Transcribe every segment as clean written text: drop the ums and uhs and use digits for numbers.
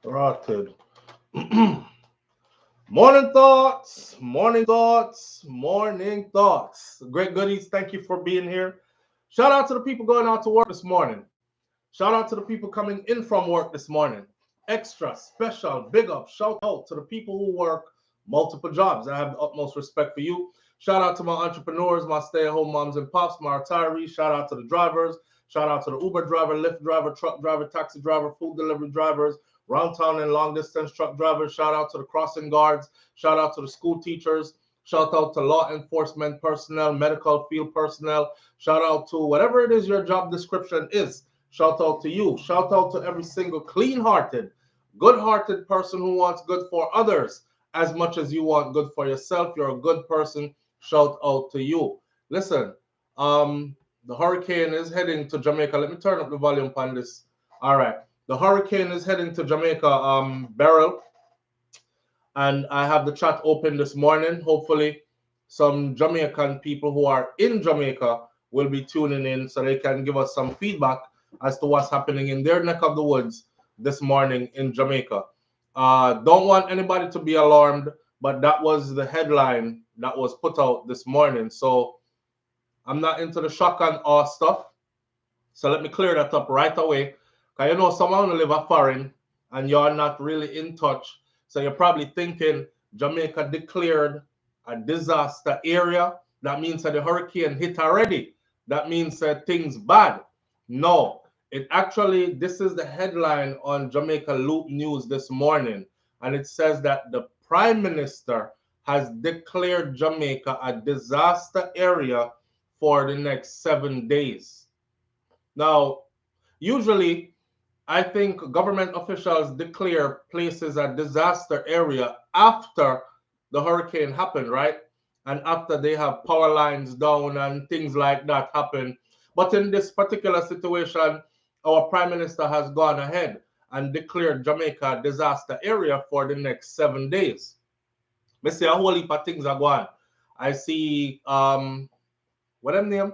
Rotted. Morning thoughts, morning thoughts, morning thoughts. Great goodies, thank you for being here. Shout out to the people going out to work this morning. Shout out to the people coming in from work this morning. Extra, special, big up, shout out to the people who work multiple jobs. I have the utmost respect for you. Shout out to my entrepreneurs, my stay-at-home moms and pops, my retirees. Shout out to the drivers. Shout out to the Uber driver, Lyft driver, truck driver, taxi driver, food delivery drivers, round town and long distance truck drivers. Shout out to the crossing guards. Shout out to the school teachers. Shout out to law enforcement personnel, medical field personnel. Shout out to whatever it is your job description is. Shout out to you. Shout out to every single clean-hearted, good-hearted person who wants good for others as much as you want good for yourself. You're a good person. Shout out to you. Listen, the hurricane is heading to Jamaica. Let me turn up the volume on this. All right. The hurricane is heading to Jamaica, Beryl, and I have the chat open this morning. Hopefully, some Jamaican people who are in Jamaica will be tuning in so they can give us some feedback as to what's happening in their neck of the woods this morning in Jamaica. Don't want anybody to be alarmed, but that was the headline that was put out this morning. So I'm not into the shock and awe stuff. So let me clear that up right away. Because you know, someone who live a foreign and you're not really in touch. So you're probably thinking Jamaica declared a disaster area. That means that the hurricane hit already. That means that things bad. No, it actually, this is the headline on Jamaica Loop News this morning. And it says that the Prime Minister has declared Jamaica a disaster area for the next 7 days. Now, usually, I think government officials declare places a disaster area after the hurricane happened, right? And after they have power lines down and things like that happen. But in this particular situation, our Prime Minister has gone ahead and declared Jamaica a disaster area for the next 7 days. I see a whole heap of things are going. I see, what them name?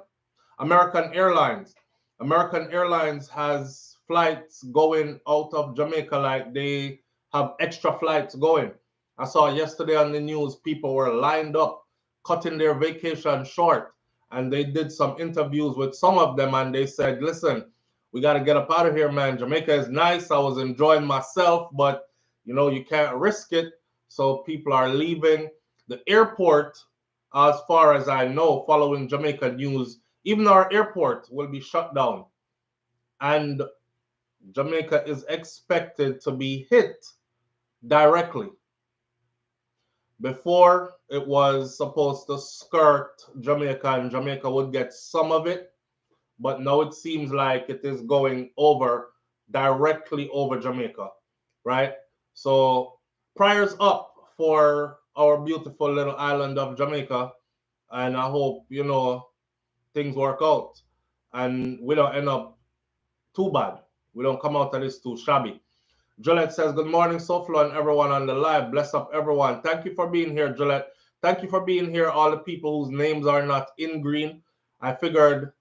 American Airlines. American Airlines has flights going out of Jamaica, like they have extra flights going. I saw yesterday on the news people were lined up, cutting their vacation short, and they did some interviews with some of them, and they said, "Listen, we got to get up out of here, man. Jamaica is nice. I was enjoying myself, but you know you can't risk it." So people are leaving the airport. As far as I know, following Jamaica news, even our airport will be shut down. And Jamaica is expected to be hit directly. Before, it was supposed to skirt Jamaica and Jamaica would get some of it, but now it seems like it is going over directly over Jamaica, right? So prayers up for our beautiful little island of Jamaica, and I hope, you know, things work out and we don't end up too bad. We don't come out of this too shabby. Gillette says, "Good morning, SouFLo, and everyone on the live. Bless up everyone." Thank you for being here, Gillette. Thank you for being here, all the people whose names are not in green. I figured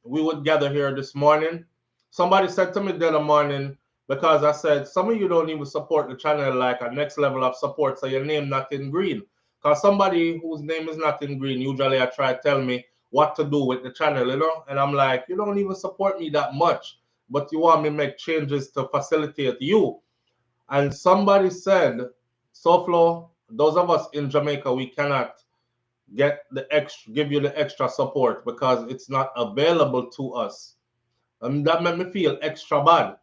we would gather here this morning. Somebody said to me the other morning, because I said, some of you don't even support the channel like a next level of support, so your name not in green. Because somebody whose name is not in green, usually I try to tell me what to do with the channel, you know? And I'm like, you don't even support me that much, but you want me to make changes to facilitate you. And somebody said, SouFLo, those of us in Jamaica, we cannot give you the extra support because it's not available to us. And that made me feel extra bad,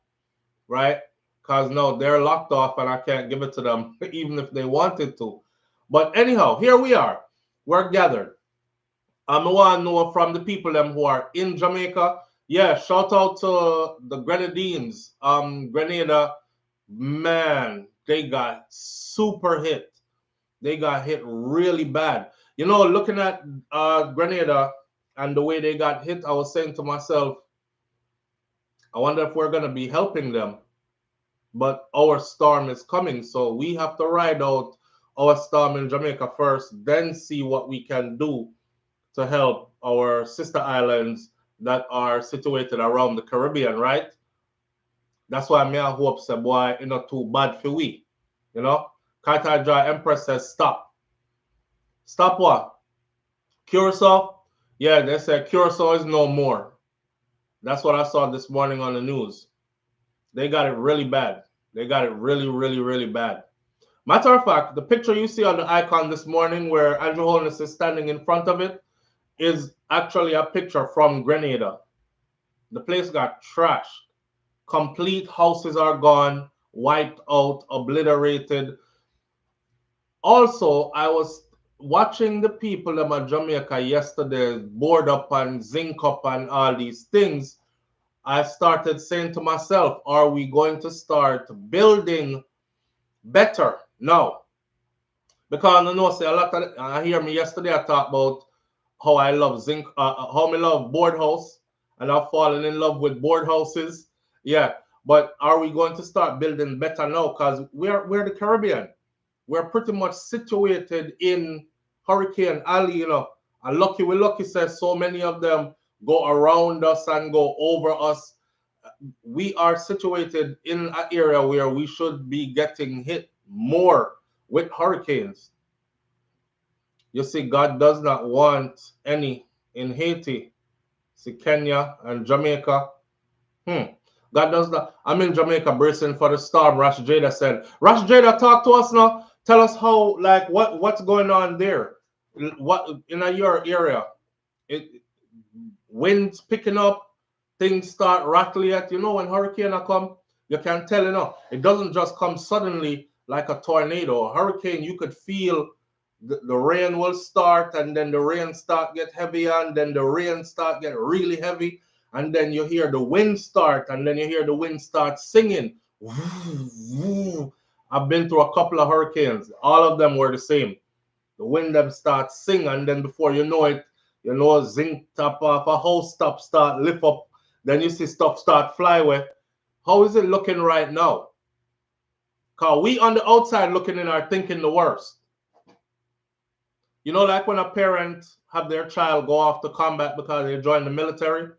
right? Because now they're locked off and I can't give it to them even if they wanted to. But anyhow, here we are. We're gathered. I want to know from the people them who are in Jamaica. Yeah, shout out to the Grenadines. Grenada, man, they got super hit. They got hit really bad. You know, looking at Grenada and the way they got hit, I was saying to myself, I wonder if we're going to be helping them. But our storm is coming, so we have to ride out our storm in Jamaica first, then see what we can do to help our sister islands that are situated around the Caribbean, right? That's why me I hope say boy, you know, too bad for we. You know? Carter Joy Empress says stop. Stop what? Curacao? Yeah, they said Curacao is no more. That's what I saw this morning on the news. They got it really bad. They got it really, really, really bad. Matter of fact, the picture you see on the icon this morning where Andrew Holness is standing in front of it is actually a picture from Grenada. The place got trashed. Complete houses are gone, wiped out, obliterated. Also, I was watching the people in Jamaica yesterday board up and zinc up and all these things. I started saying to myself, are we going to start building better? No. Because I know say a lot of I hear me yesterday I talk about how I love zinc, how I love board house, and I've fallen in love with board houses. Yeah, but are we going to start building better now? Because we're the Caribbean. We're pretty much situated in Hurricane Alley, you know. And lucky says so many of them go around us and go over us. We are situated in an area where we should be getting hit more with hurricanes. You see, God does not want any in Haiti. See, Kenya and Jamaica. God does not. I'm in Jamaica bracing for the storm, Rash Jada said. Rash Jada, talk to us now. Tell us how, like, what's going on there. What in your area? It, winds picking up, things start rattling at. You know, when hurricane come, you can tell, you know, it doesn't just come suddenly like a tornado. A hurricane, you could feel the rain will start, and then the rain start get heavy, and then the rain start get really heavy, and then you hear the wind start, and then you hear the wind start singing. I've been through a couple of hurricanes. All of them were the same. The wind them start sing, and then before you know it, you know, zinc top off, a house top start lift up, then you see stuff start fly away. How is it looking right now? Because we on the outside looking in are thinking the worst. You know, like when a parent have their child go off to combat because they join the military,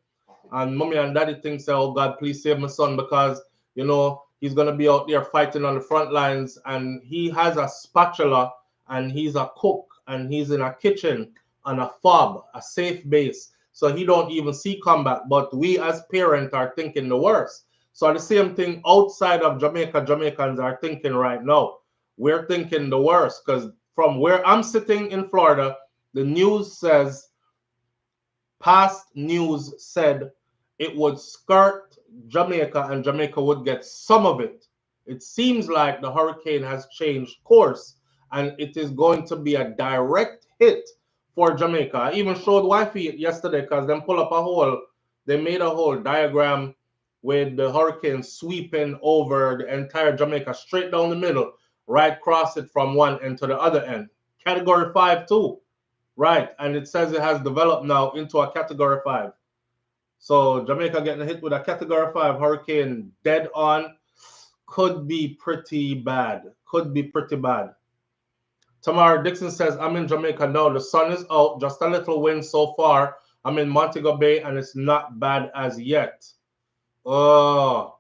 and mommy and daddy think, say, oh God, please save my son because, you know, he's going to be out there fighting on the front lines, and he has a spatula, and he's a cook, and he's in a kitchen on a fob, a safe base. So he don't even see combat. But we as parents are thinking the worst. So the same thing outside of Jamaica, Jamaicans are thinking right now. We're thinking the worst because from where I'm sitting in Florida, the news says, past news said it would skirt Jamaica and Jamaica would get some of it. It seems like the hurricane has changed course and it is going to be a direct hit for Jamaica. I even showed Wifey yesterday because they pull up a whole, they made a whole diagram with the hurricane sweeping over the entire Jamaica straight down the middle, right across it from one end to the other end. Category 5 too. Right, and it says it has developed now into a Category 5. So Jamaica getting hit with a Category 5 hurricane dead on could be pretty bad. Could be pretty bad. Tamara Dixon says, I'm in Jamaica now. The sun is out, just a little wind so far. I'm in Montego Bay and it's not bad as yet. Oh,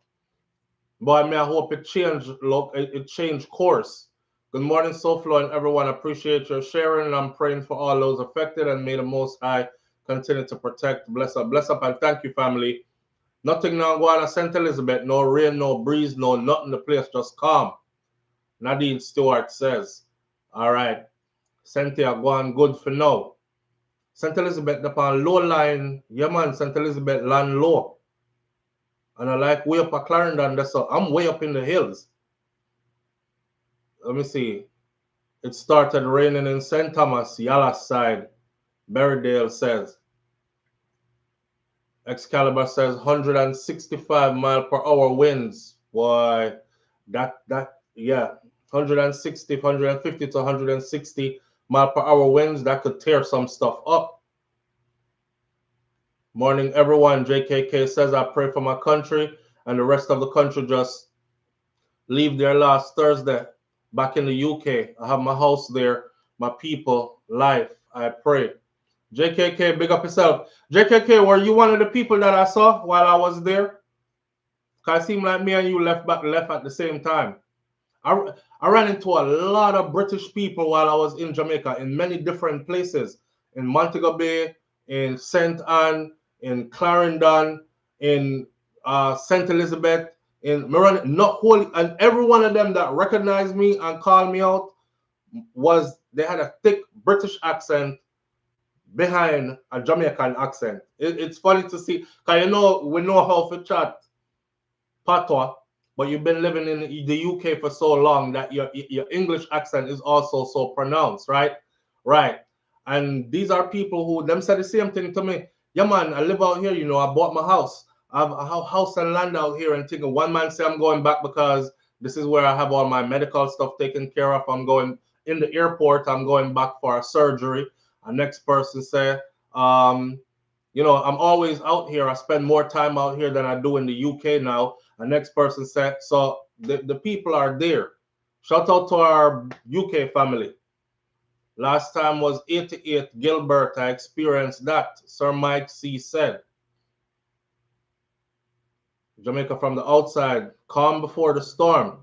boy, I hope it changed. Look, it changed course. Good morning, SouFLo, and everyone. Appreciate your sharing, and I'm praying for all those affected, and may the Most High continue to protect. Bless up, and thank you, family. Nothing now going on St. Elizabeth. No rain, no breeze, no nothing. The place just calm. Nadine Stewart says, all right, Cynthia, go on good for now. St. Elizabeth, upon low line, yeah, man, St. Elizabeth land low. And I like way up at Clarendon, so I'm way up in the hills. Let me see. It started raining in St. Thomas, Yala side. Berrydale says. Excalibur says 165 mile per hour winds. Boy, yeah, 160, 150 to 160 mile per hour winds. That could tear some stuff up. Morning, everyone. JKK says, I pray for my country and the rest of the country just leave there last Thursday. Back in the UK, I have my house there, my people, life. I pray. JKK, big up yourself. JKK, were you one of the people that I saw while I was there? Cause it seemed like me and you left at the same time. I, I ran into a lot of British people while I was in Jamaica in many different places. In Montego Bay, in St. Anne, in Clarendon, in St. Elizabeth, in Maran, not wholly, and every one of them that recognized me and called me out they had a thick British accent behind a Jamaican accent. It's funny to see, because we know how to chat patois, but you've been living in the UK for so long that your English accent is also so pronounced, right? Right. And these are people who them said the same thing to me. Yeah, man, I live out here, I bought my house. I have a house and land out here, and thinking one man say I'm going back because this is where I have all my medical stuff taken care of. I'm going in the airport, I'm going back for a surgery. A next person say, I'm always out here. I spend more time out here than I do in the UK now. The next person said, so the people are there. Shout out to our UK family. Last time was 88 Gilbert. I experienced that. Sir Mike C said. Jamaica from the outside, calm before the storm.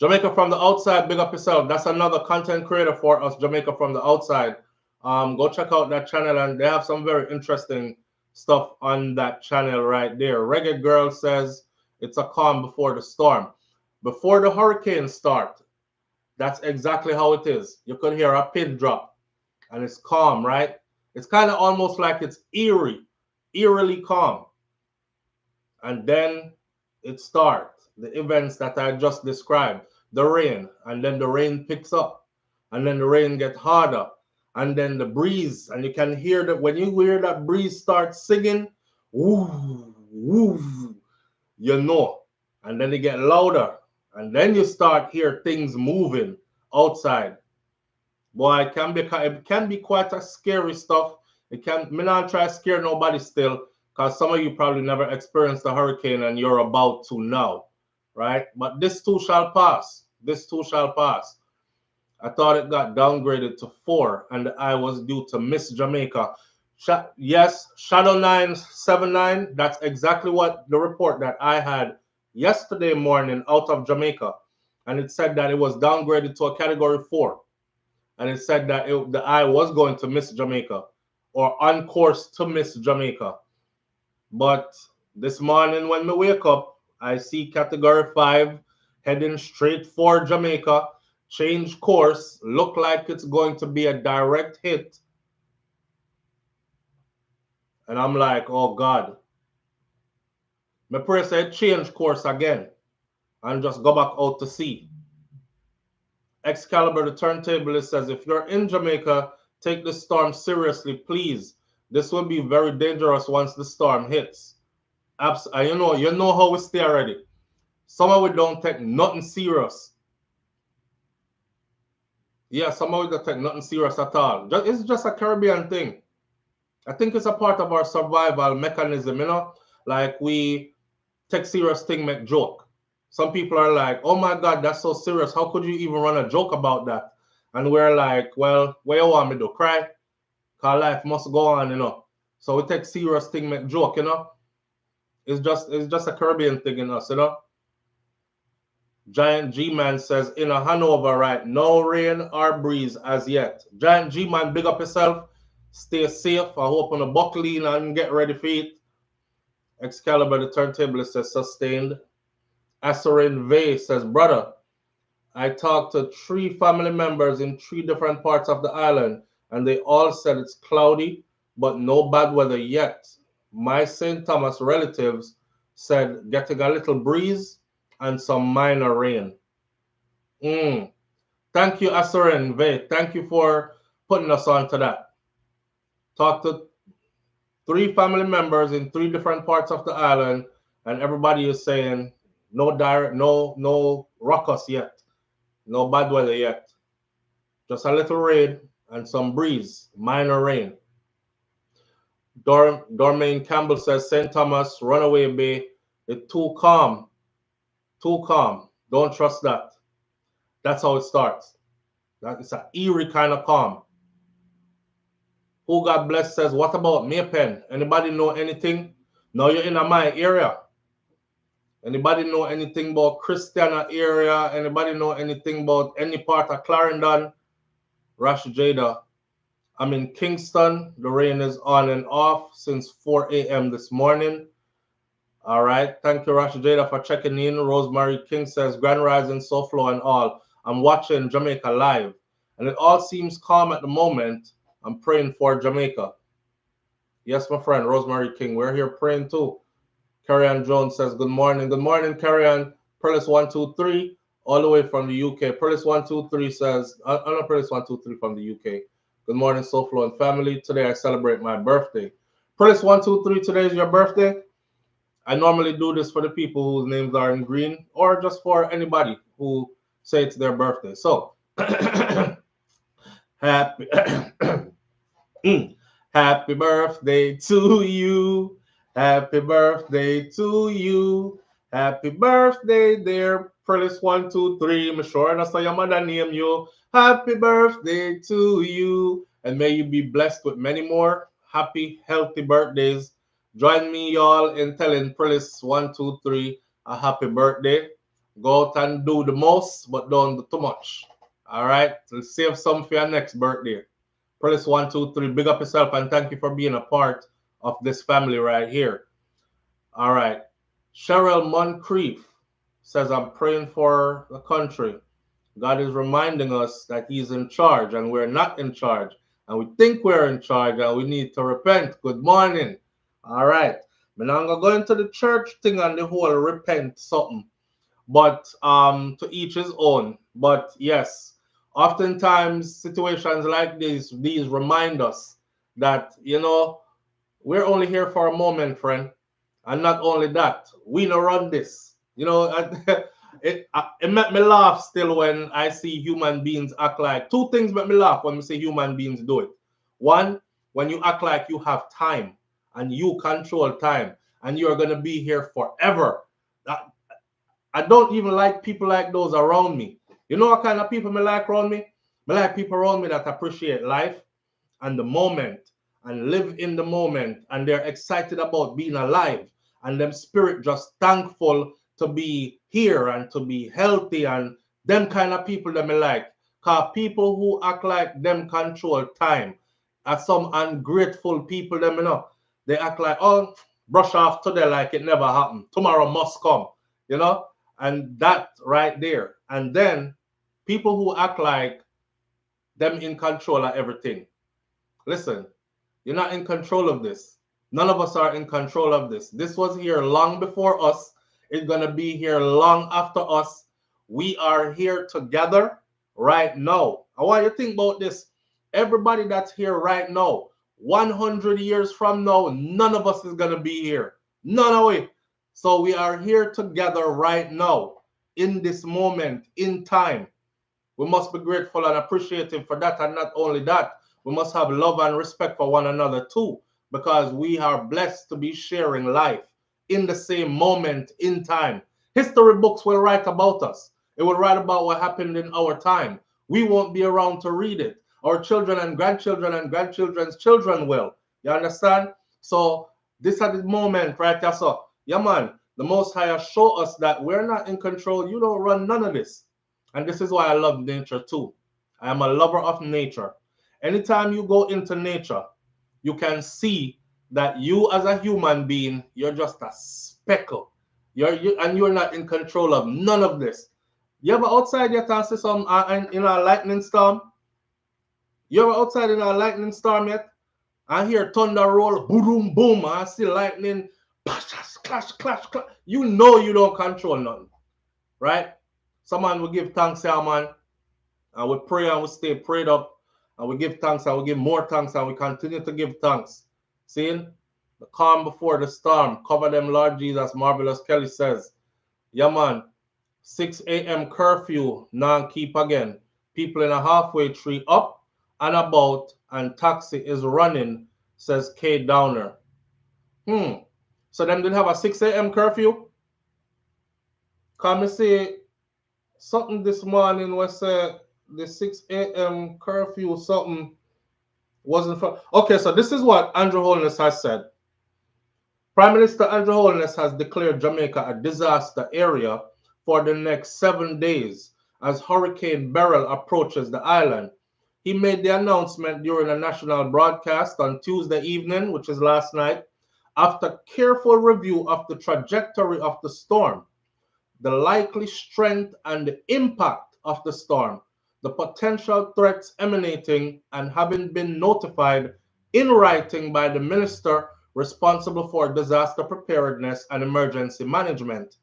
Jamaica from the outside, big up yourself. That's another content creator for us, Jamaica from the outside. Go check out that channel, and they have some very interesting stuff on that channel right there. Reggae Girl says it's a calm before the storm. Before the hurricane start, that's exactly how it is. You could hear a pin drop, and it's calm, right? It's kind of almost like it's eerily calm. And then it starts, the events that I just described, the rain, and then the rain picks up, and then the rain gets harder, and then the breeze, and you can hear that when you hear that breeze start singing, woo, woo, and then it get louder, and then you start hear things moving outside. Boy, it can be quite a scary stuff. Me not try to scare nobody still, because some of you probably never experienced a hurricane and you're about to now, right? But this too shall pass. This too shall pass. I thought it got downgraded to 4, and I was due to miss Jamaica. Yes, Shadow 979, that's exactly what the report that I had yesterday morning out of Jamaica. And it said that it was downgraded to a category 4. And it said that I was going to miss Jamaica, or on course to miss Jamaica. But this morning when we wake up, I see category 5 heading straight for Jamaica, change course, look like it's going to be a direct hit. And I'm like, oh God. My prayer said change course again and just go back out to sea. Excalibur, the turntablist, says, if you're in Jamaica, take the storm seriously, please. This will be very dangerous once the storm hits. You know how we stay already. Some of we don't take nothing serious. Yeah, some of we don't take nothing serious at all. It's just a Caribbean thing. I think it's a part of our survival mechanism, like we take serious thing, make joke. Some people are like, oh my God, that's so serious. How could you even run a joke about that? And we're like, well, what you want me to cry? Because life must go on, So we take serious thing, make joke, It's just a Caribbean thing in us, Giant G-Man says, in a Hanover, right? No rain or breeze as yet. Giant G-Man, big up yourself. Stay safe. I hope on a buckle in and get ready for it. Excalibur, the turntablist, says, sustained. Asserin Vey says, brother, I talked to 3 family members in 3 different parts of the island, and they all said it's cloudy, but no bad weather yet. My St. Thomas relatives said getting a little breeze and some minor rain. Thank you, Asserin Vey. Thank you for putting us on to that. Talked to 3 family members in 3 different parts of the island, and everybody is saying no ruckus yet, no bad weather yet. Just a little rain and some breeze, minor rain. Dormain Campbell says St. Thomas, Runaway Bay, it's too calm. Too calm. Don't trust that. That's how it starts. It's an eerie kind of calm. Who God bless says, what about Maypen? Anybody know anything? Now you're in my area. Anybody know anything about Christiana area? Anybody know anything about any part of Clarendon? Rash Jada. I'm in Kingston. The rain is on and off since 4 a.m. this morning. All right. Thank you, Rash Jada, for checking in. Rosemary King says, Grand Rising, SouFLo and all. I'm watching Jamaica live, and it all seems calm at the moment. I'm praying for Jamaica. Yes, my friend, Rosemary King. We're here praying too. Carrie-Ann Jones says, good morning. Good morning, Carrie-Ann. Perlis123, all the way from the UK. Perlis123 says, I'm not Perlis123 from the UK. Good morning, SouFLo and family. Today I celebrate my birthday. Perlis123, today is your birthday. I normally do this for the people whose names are in green, or just for anybody who say it's their birthday. So, happy, happy birthday to you. Happy birthday to you. Happy birthday, dear Perlis123. I'm sure that's how your mother name you. Happy birthday to you. And may you be blessed with many more happy, healthy birthdays. Join me, y'all, in telling Perlis123 a happy birthday. Go out and do the most, but don't do too much. All right? So save some for your next birthday. Perlis123, big up yourself, and thank you for being a part of this family right here. All right. Cheryl Moncrief says, I'm praying for the country. God is reminding us that he's in charge, and we're not in charge. And we think we're in charge, and we need to repent. Good morning. All right. But now I'm going to go into the church thing and the whole repent something. But to each his own. But yes, oftentimes situations like these remind us that, you know, we're only here for a moment, friend. And not only that, we no run this. You know, it make me laugh still when I see human beings act like, two things make me laugh when we see human beings do it. One, when you act like you have time and you control time and you're going to be here forever. I don't even like people like those around me. You know what kind of people I like around me? I like people around me that appreciate life and the moment and live in the moment, and they're excited about being alive, and them spirit just thankful to be here and to be healthy, and them kind of people that me like. Because people who act like them control time are some ungrateful people, them, you know. They act like, oh, brush off today like it never happened. Tomorrow must come, you know. And that right there. And then people who act like them in control of everything. Listen, you're not in control of this. None of us are in control of this. This was here long before us. It's going to be here long after us. We are here together right now. I want you to think about this. Everybody that's here right now, 100 years from now, none of us is going to be here. None of it. So we are here together right now, in this moment, in time. We must be grateful and appreciative for that. And not only that, we must have love and respect for one another too, because we are blessed to be sharing life in the same moment in time. History books will write about us. It will write about what happened in our time. We won't be around to read it. Our children and grandchildren's children will. You understand? So this is the moment right there. So, yeah, man, the Most High show us that we're not in control. You don't run none of this. And this is why I love nature too. I am a lover of nature. Anytime you go into nature, you can see that you as a human being, you're just a speckle. And you're not in control of none of this. You ever outside yet and see some in a lightning storm? You ever outside in a lightning storm yet? I hear thunder roll, boom, boom, I see lightning, clash, clash, clash, clash. You know you don't control nothing, right? Someone will give thanks here, man, and we pray and we stay prayed up, and we give thanks and we give more thanks and we continue to give thanks. Seeing the calm before the storm, cover them, Lord Jesus. Marvelous Kelly says, yeah, man, 6 a.m. curfew, non-keep again. People in a halfway tree up and about, and taxi is running, says K Downer. So them didn't have a 6 a.m. curfew? Come and say something this morning was the 6 a.m. curfew, something wasn't for. Okay, so this is what Andrew Holness has said. Prime Minister Andrew Holness has declared Jamaica a disaster area for the next 7 days as Hurricane Beryl approaches the island. He made the announcement during a national broadcast on Tuesday evening, which is last night, after careful review of the trajectory of the storm, the likely strength and the impact of the storm, the potential threats emanating, and having been notified in writing by the minister responsible for disaster preparedness and emergency management.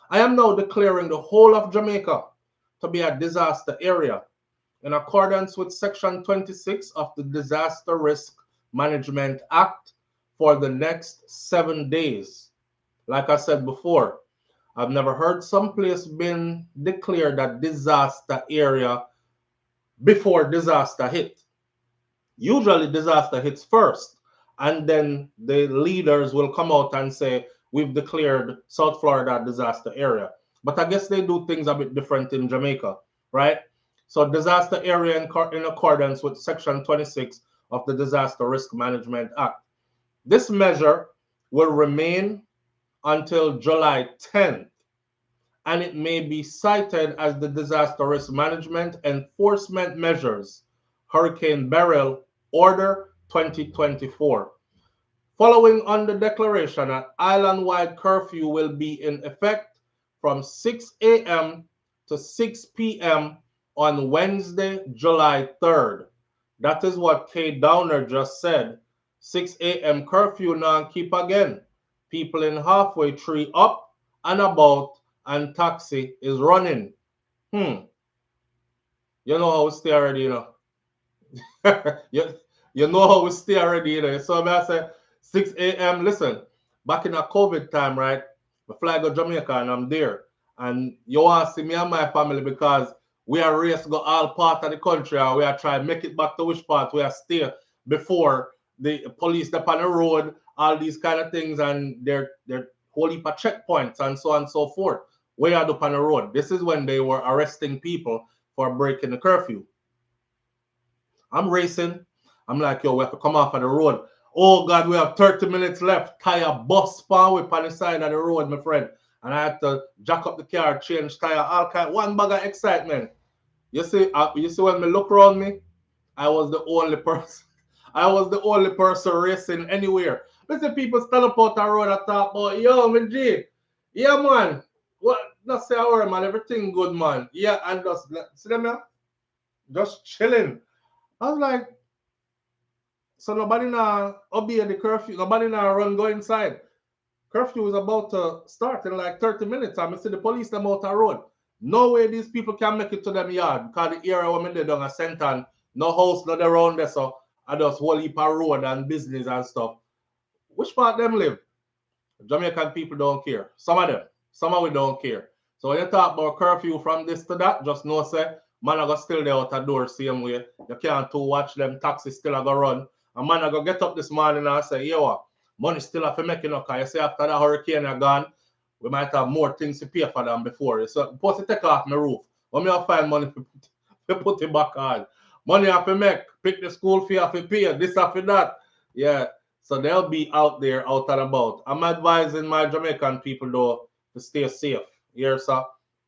I am now declaring the whole of Jamaica to be a disaster area in accordance with Section 26 of the Disaster Risk Management Act for the next 7 days. Like I said before, I've never heard some place been declared a disaster area before disaster hit. Usually disaster hits first, and then the leaders will come out and say, we've declared South Florida a disaster area. But I guess they do things a bit different in Jamaica, right? So disaster area in accordance with Section 26 of the Disaster Risk Management Act. This measure will remain until July 10th, and it may be cited as the Disaster Risk Management Enforcement Measures, Hurricane Beryl Order 2024. Following on the declaration, an island-wide curfew will be in effect from 6 a.m. to 6 p.m. on Wednesday, July 3rd. That is what Kay Downer just said. 6 a.m. curfew now, and keep again. People in halfway tree up and about, and taxi is running. You know how we stay already, you know. you know how we stay already, you know. So I say 6 a.m. Listen, back in the COVID time, right? I fly go Jamaica and I'm there. And you want to see me and my family because we are raised to go all part of the country and we are trying to make it back to which part we are stay before the police up on the road, all these kind of things, and they're whole heap of checkpoints and so on and so forth. Way out up on the road. This is when they were arresting people for breaking the curfew. I'm racing. I'm like, yo, we have to come off of the road. Oh God, we have 30 minutes left. Tire bust power on the side of the road, my friend. And I had to jack up the car, change tire, all kind. One bag of excitement. You see when me look around me, I was the only person. I was the only person racing anywhere. Listen, people stand up out the road and talk about, yo, man, G. Yeah, man. What? Not say a word, man. Everything good, man. Yeah, and just see them here? Just chilling. I was like, so nobody now obey the curfew. Nobody now run go inside. Curfew is about to start in like 30 minutes. I'm see the police them out the road. No way these people can make it to them yard because the area where they done a Senton, no house, not around there. So I just whole heap of road and business and stuff. Which part them live? Jamaican people don't care. Some of them. Some of we don't care. So when you talk about curfew from this to that, just know say, man I go still there out the door same way. You can't too watch them taxis still a go run. A man I go get up this morning and say, yo, money still have to make it up. You see after the hurricane are gone, we might have more things to pay for them before. So supposed to take off my roof. When me have find money to put it back on. Money have to make, pick the school fee have to pay, this after that. Yeah. So they'll be out there, out and about. I'm advising my Jamaican people, though, to stay safe. Here, sir.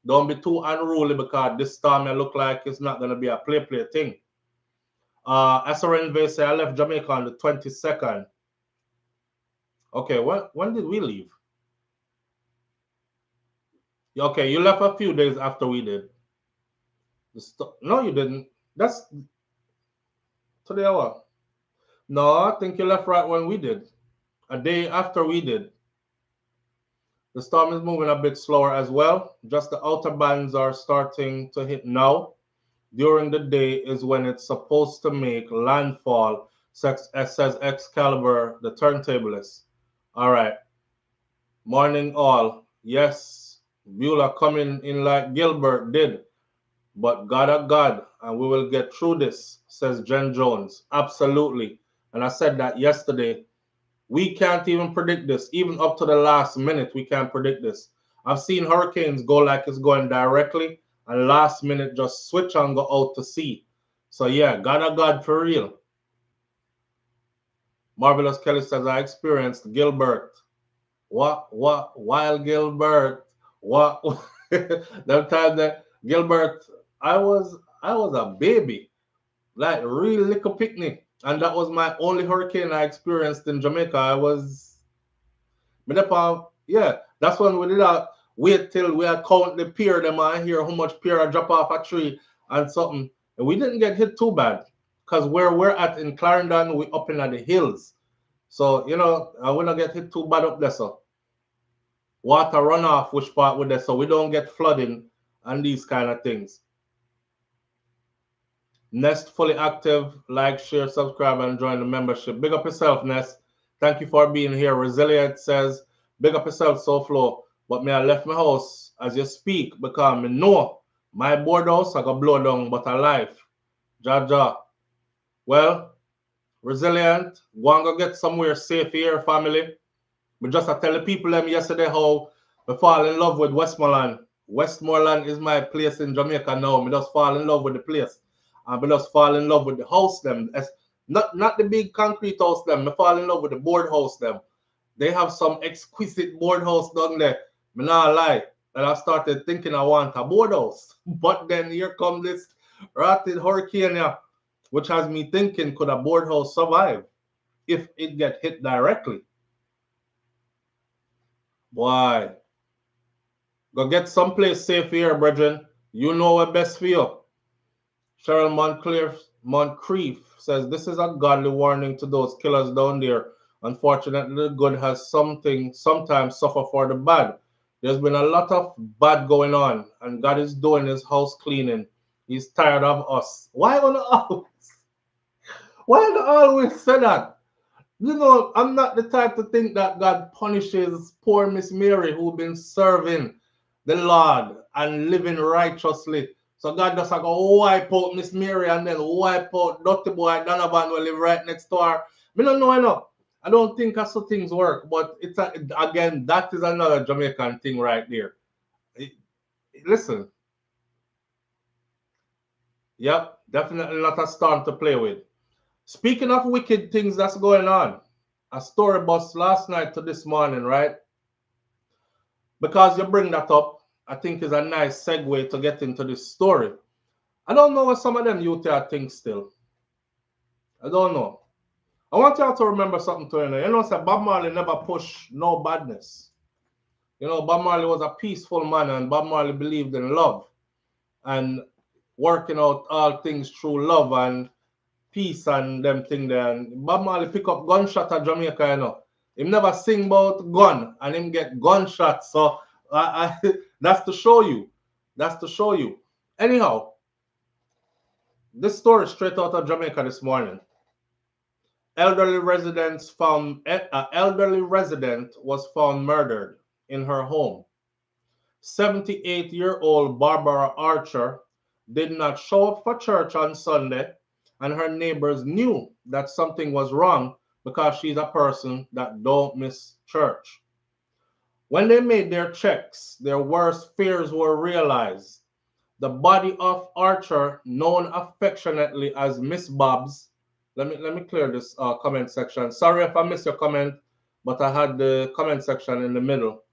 Don't be too unruly because this storm may look like it's not going to be a play thing. SRN say I left Jamaica on the 22nd. Okay, when did we leave? Okay, you left a few days after we did. No, you didn't. That's today hour. No, I think you left right when we did. A day after we did. The storm is moving a bit slower as well. Just the outer bands are starting to hit now. During the day is when it's supposed to make landfall, says Excalibur, the turntablist. All right. Morning all. Yes, Beulah coming in like Gilbert did. But God of God, and we will get through this, says Jen Jones. Absolutely. And I said that yesterday. We can't even predict this. Even up to the last minute, we can't predict this. I've seen hurricanes go like it's going directly, and last minute just switch and go out to sea. So yeah, God of God for real. Marvelous Kelly says, I experienced Gilbert. while Gilbert, what, that time that Gilbert, I was a baby, like real little picnic. And that was my only hurricane I experienced in Jamaica. I was, yeah, that's when we did that. Wait till we had count the pier them and hear how much pier I drop off a tree and something. And we didn't get hit too bad. Because where we're at in Clarendon, we up in the hills. So, I will not get hit too bad up there, so. Water runoff, which part with there, so we don't get flooding and these kind of things. Nest fully active. Like, share, subscribe, and join the membership. Big up yourself, Nest. Thank you for being here. Resilient says, big up yourself, SouFlo. But me, I left my house as you speak because me know my board house I got blow down, but alive. Jaja. Well, Resilient, go and go get somewhere safe here, family. But just I tell the people them yesterday how I fall in love with Westmoreland. Westmoreland is my place in Jamaica now. I just fall in love with the place. I just fall in love with the house them. It's not the big concrete house them. I fall in love with the board house them. They have some exquisite board house down there. Me not lie. And I started thinking I want a board house. But then here comes this rotten hurricane here, which has me thinking, could a board house survive if it get hit directly? Boy, go get someplace safe here, brethren. You know what best for you. Cheryl Moncrief says, this is a godly warning to those killers down there. Unfortunately, the good has sometimes suffer for the bad. There's been a lot of bad going on, and God is doing his house cleaning. He's tired of us. Why always say that? I'm not the type to think that God punishes poor Miss Mary who been serving the Lord and living righteously. So God just go wipe out Miss Mary and then wipe out Dr. Boy Donovan who live right next door. Me don't know enough. I don't think that's how things work. But again, that is another Jamaican thing right there. Listen. Yep, definitely not a storm to play with. Speaking of wicked things that's going on, a story bus last night to this morning, right? Because you bring that up, I think is a nice segue to get into this story. I don't know what some of them youth are think still. I don't know. I want y'all to remember something to you. You know, Bob Marley never pushed no badness. Bob Marley was a peaceful man and Bob Marley believed in love and working out all things through love and peace and them thing there. And Bob Marley pick up gunshot at Jamaica, Him never sing about gun and him get gunshots. So that's to show you. That's to show you. Anyhow, this story straight out of Jamaica this morning. Elderly resident was found murdered in her home. 78-year-old Barbara Archer did not show up for church on Sunday, and her neighbors knew that something was wrong because she's a person that don't miss church. When they made their checks, their worst fears were realized. The body of Archer, known affectionately as Miss Bobs, let me clear this comment section. Sorry if I missed your comment, but I had the comment section in the middle.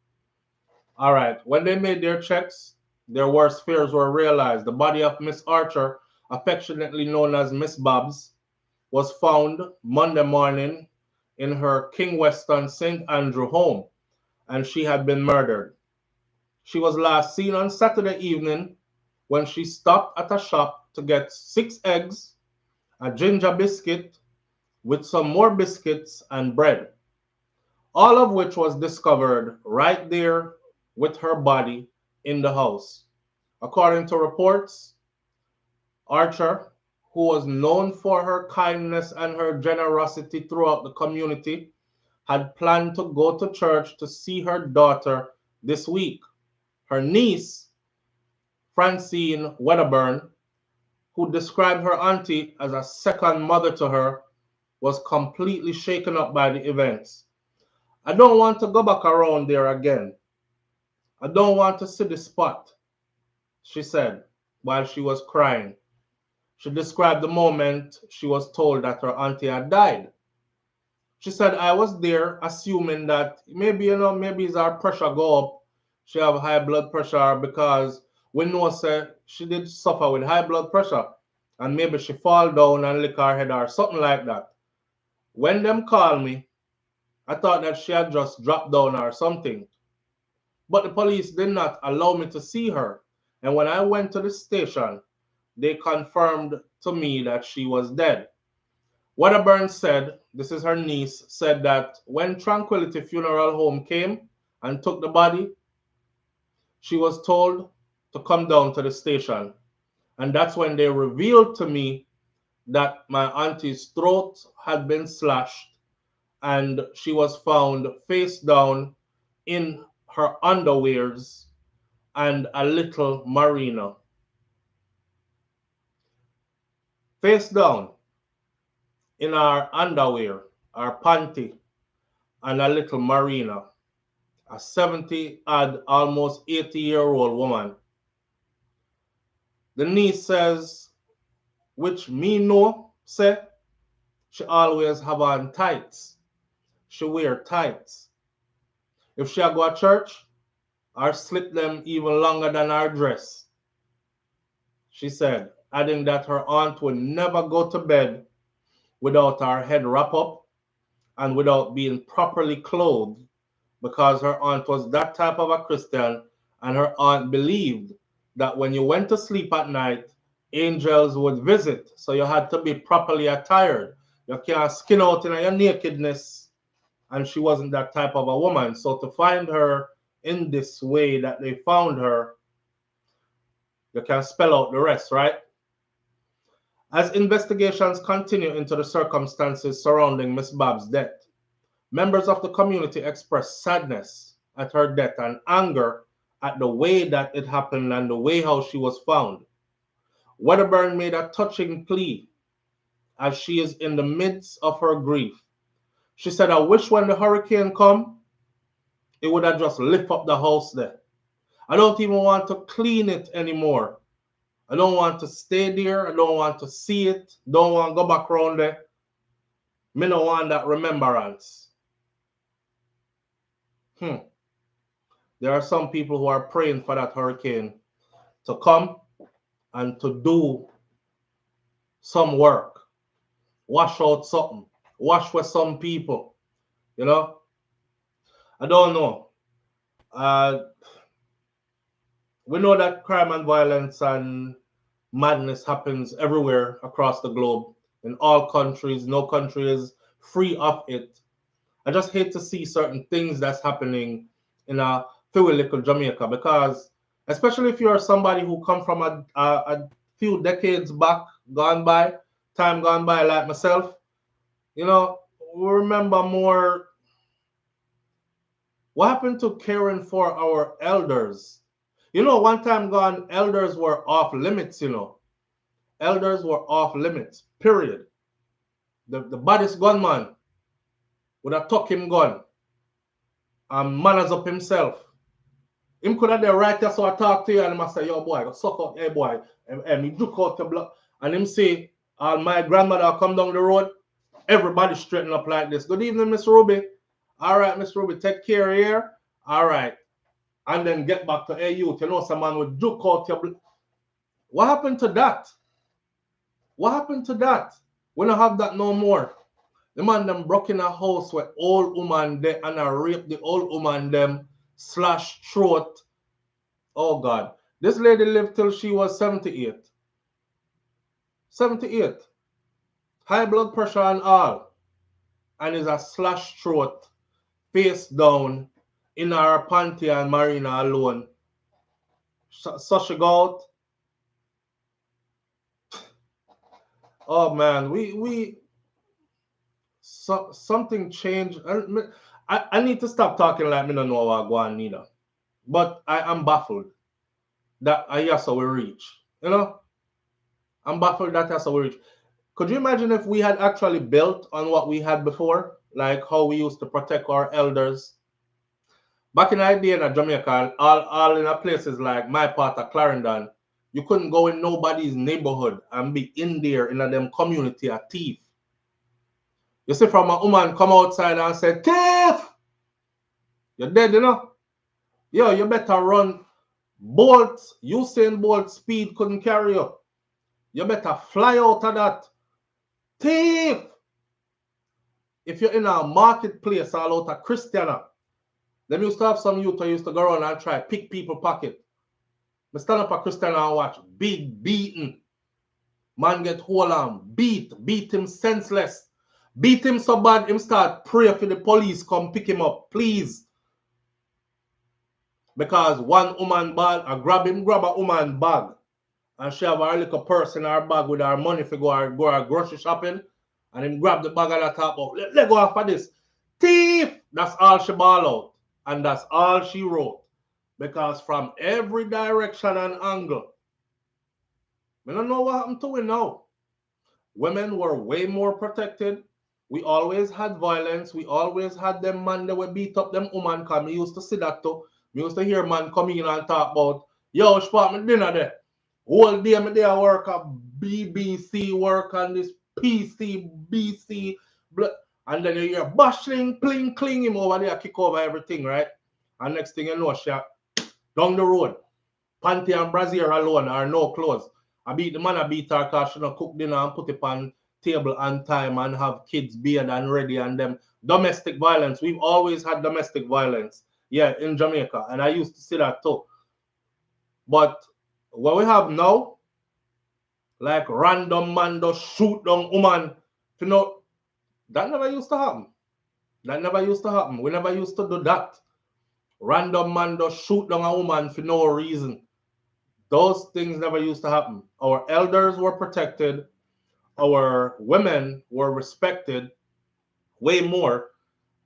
All right. When they made their checks, their worst fears were realized. The body of Miss Archer, affectionately known as Miss Bobs, was found Monday morning in her King Weston St. Andrew home, and she had been murdered. She was last seen on Saturday evening when she stopped at a shop to get 6 eggs, a ginger biscuit with some more biscuits and bread, all of which was discovered right there with her body in the house. According to reports, Archer, who was known for her kindness and her generosity throughout the community, had planned to go to church to see her daughter this week. Her niece, Francine Wedderburn, who described her auntie as a second mother to her, was completely shaken up by the events. I don't want to go back around there again. I don't want to see the spot, she said while she was crying. She described the moment she was told that her auntie had died. She said I was there assuming that maybe, maybe it's our pressure go up. She have high blood pressure because we know say she did suffer with high blood pressure and maybe she fall down and lick her head or something like that. When them call me, I thought that she had just dropped down or something. But the police did not allow me to see her. And when I went to the station, they confirmed to me that she was dead. Wedderburn said, this is her niece, said that when Tranquility Funeral Home came and took the body, she was told to come down to the station. And that's when they revealed to me that my auntie's throat had been slashed and she was found face down in her underwears and a little marina. Face down in our underwear, our panty, and a little marina. A 70 odd, almost 80-year-old woman. The niece says, which me know, say, she always have on tights. She wear tights. If she go to church, or slip them even longer than her dress. She said, adding that her aunt would never go to bed without her head wrapped up and without being properly clothed because her aunt was that type of a Christian and her aunt believed that when you went to sleep at night, angels would visit. So you had to be properly attired. You can't skin out in your nakedness. And she wasn't that type of a woman. So to find her in this way that they found her, you can spell out the rest, right? As investigations continue into the circumstances surrounding Miss Bab's death, members of the community expressed sadness at her death and anger at the way that it happened and the way how she was found. Wedderburn made a touching plea as she is in the midst of her grief. She said, I wish when the hurricane come, it would have just lift up the house there. I don't even want to clean it anymore. I don't want to stay there. I don't want to see it. Don't want to go back around there. Me no want that remembrance. There are some people who are praying for that hurricane to come and to do some work. Wash out something. Wash with some people. You know? I don't know. We know that crime and violence and madness happens everywhere across the globe, in all countries. No country is free of it. I just hate to see certain things that's happening in a few little Jamaica because, especially if you're somebody who come from a few decades back, time gone by like myself, we remember more what happened to caring for our elders. One time gone, elders were off limits, Elders were off limits, period. The baddest gunman would have took him gun and manners up himself. Him could have the right there, so I talk to you and I say, yo boy, go suck up, hey boy, and he juke out the block. And him say, my grandmother come down the road, everybody straighten up like this. Good evening, Miss Ruby. All right, Miss Ruby, take care here. All right. And then get back to hey youth. Someone would juke out your block. What happened to that? What happened to that? We don't have that no more. The man them broke in a house with old woman there and I raped the old woman them, slash throat. Oh God. This lady lived till she was 78. 78. High blood pressure and all. And is a slash throat, face down, in her panty and marina alone. So she go out. Oh man, something changed. I need to stop talking like me don't know what I go on neither. But I am baffled that I also will reach. I'm baffled that that's how we reach. Could you imagine if we had actually built on what we had before? Like how we used to protect our elders. Back in the day in Jamaica, all in places like my part of Clarendon, you couldn't go in nobody's neighborhood and be in there in them community a thief. You see from a woman come outside and say, thief! You're dead, you know? Yo, you better run. Bolt, Usain Bolt speed couldn't carry you. You better fly out of that. Thief! If you're in a marketplace all out of Christiana, them used to have some youth who used to go around and try pick people pocket. Me stand up a Christiana and watch. Big beating. Man get hold on. Beat him senseless. Beat him so bad him start pray for the police come pick him up. Please. Because one woman bag, grab a woman bag. And she have a little purse in her bag with her money for go her grocery shopping. And him grab the bag and I talk about, let go after this. Thief! That's all she ball out. And that's all she wrote. Because from every direction and angle, I don't know what happened to it now. Women were way more protected. We always had violence. We always had them man that would beat up them woman. Because me used to see that too. Me used to hear man come in and talk about, yo, spot me dinner there. Whole day me there work at BBC, work on this PC, BC, and then you hear bashing, pling, cling him over there, kick over everything, right? And next thing you know, she down the road, panty and brassiere alone or no clothes. I beat the man, I beat her because she don't cook dinner and put it on table on time and have kids bathed and ready and them. Domestic violence. We've always had domestic violence, yeah, in Jamaica. And I used to see that too. But what we have now, like random man just shoot down woman, you know, that never used to happen. That never used to happen. We never used to do that. Random man just shoot down a woman for no reason. Those things never used to happen. Our elders were protected. Our women were respected way more.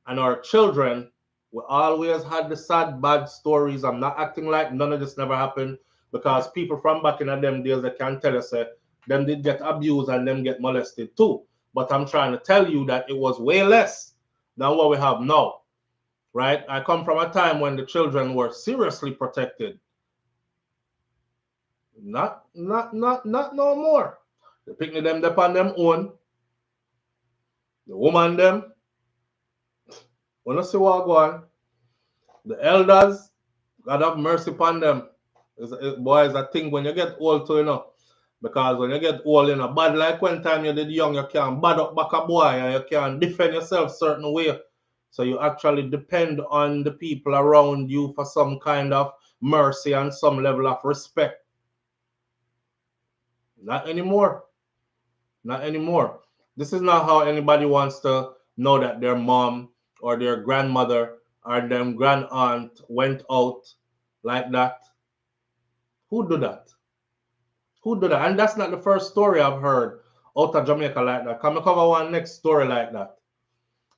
And our children, we always had the sad, bad stories. I'm not acting like none of this never happened because people from back in them days, they can tell us that them did get abused and them get molested too. But I'm trying to tell you that it was way less than what we have now. Right? I come from a time when the children were seriously protected. Not no more. The picnic them upon them own. The woman them. When you see what go on, the elders, God have mercy upon them. Boy, it's a thing when you get old too, you know. Because when you get old, you know, bad like when time you did young, you can't bad up back a boy and you can't defend yourself certain way. So you actually depend on the people around you for some kind of mercy and some level of respect. Not anymore. Not anymore. This is not how anybody wants to know that their mom or their grandmother or their grand aunt went out like that. Who do that? Who do that? And that's not the first story I've heard out of Jamaica like that. Come cover one next story like that.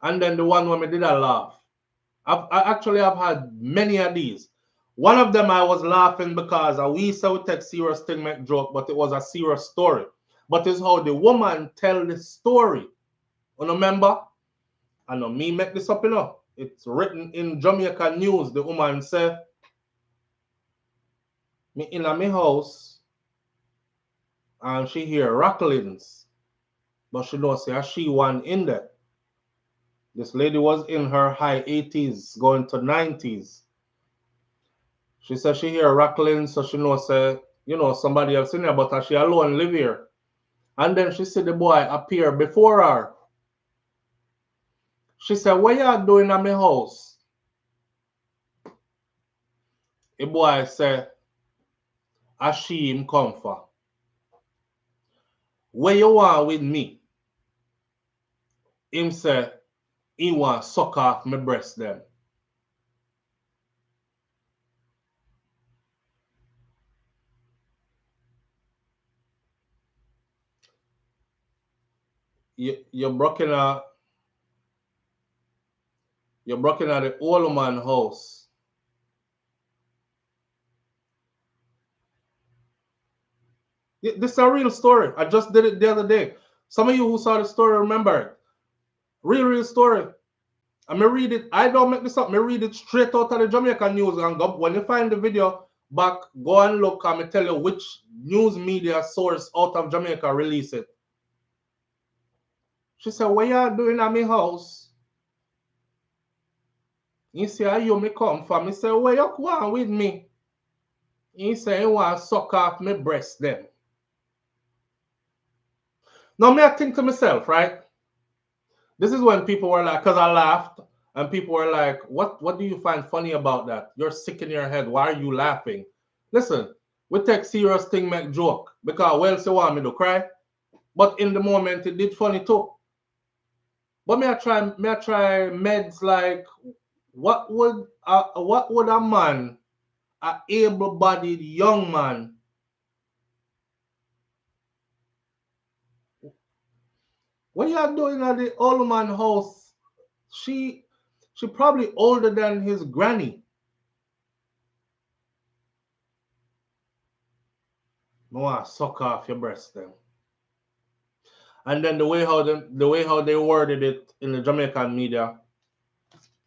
And then the one where me did I laugh. I've had many of these. One of them I was laughing because we saw take serious thing make joke, but it was a serious story. But it's how the woman tell the story. You remember? I know me make this up, you know. It's written in Jamaica news. The woman said, me in my house and she hear racklings. But she don't say she one in there. This lady was in her high 80s, going to 90s. She said she hear racklings, so she know say, you know, somebody else in there, but she alone live here. And then she see the boy appear before her. She said, what you doing at my house? The boy said, I she him come for. What you want with me? Him say, he want suck off my breast them. You're broken at the old man house. This is a real story. I just did it the other day. Some of you who saw the story remember it. Real story. And me read it. I don't make this up. Me read it straight out of the Jamaican news. And go, when you find the video back, go and look and me tell you which news media source out of Jamaica release it. She said, what you doing at my house? He said, are you me come from? He said, where you going with me? He said, you want to suck off my breast them. Now, me, I think to myself, right? This is when people were like, because I laughed, and people were like, what do you find funny about that? You're sick in your head. Why are you laughing? Listen, we take serious thing, make joke. Because, well, so want me to cry. But in the moment, it did funny too. But may I try meds like, what would a man, a able-bodied young man, what you are doing at the old man house? She probably older than his granny. No, I suck off your breast then. And then the way how they worded it in the Jamaican media,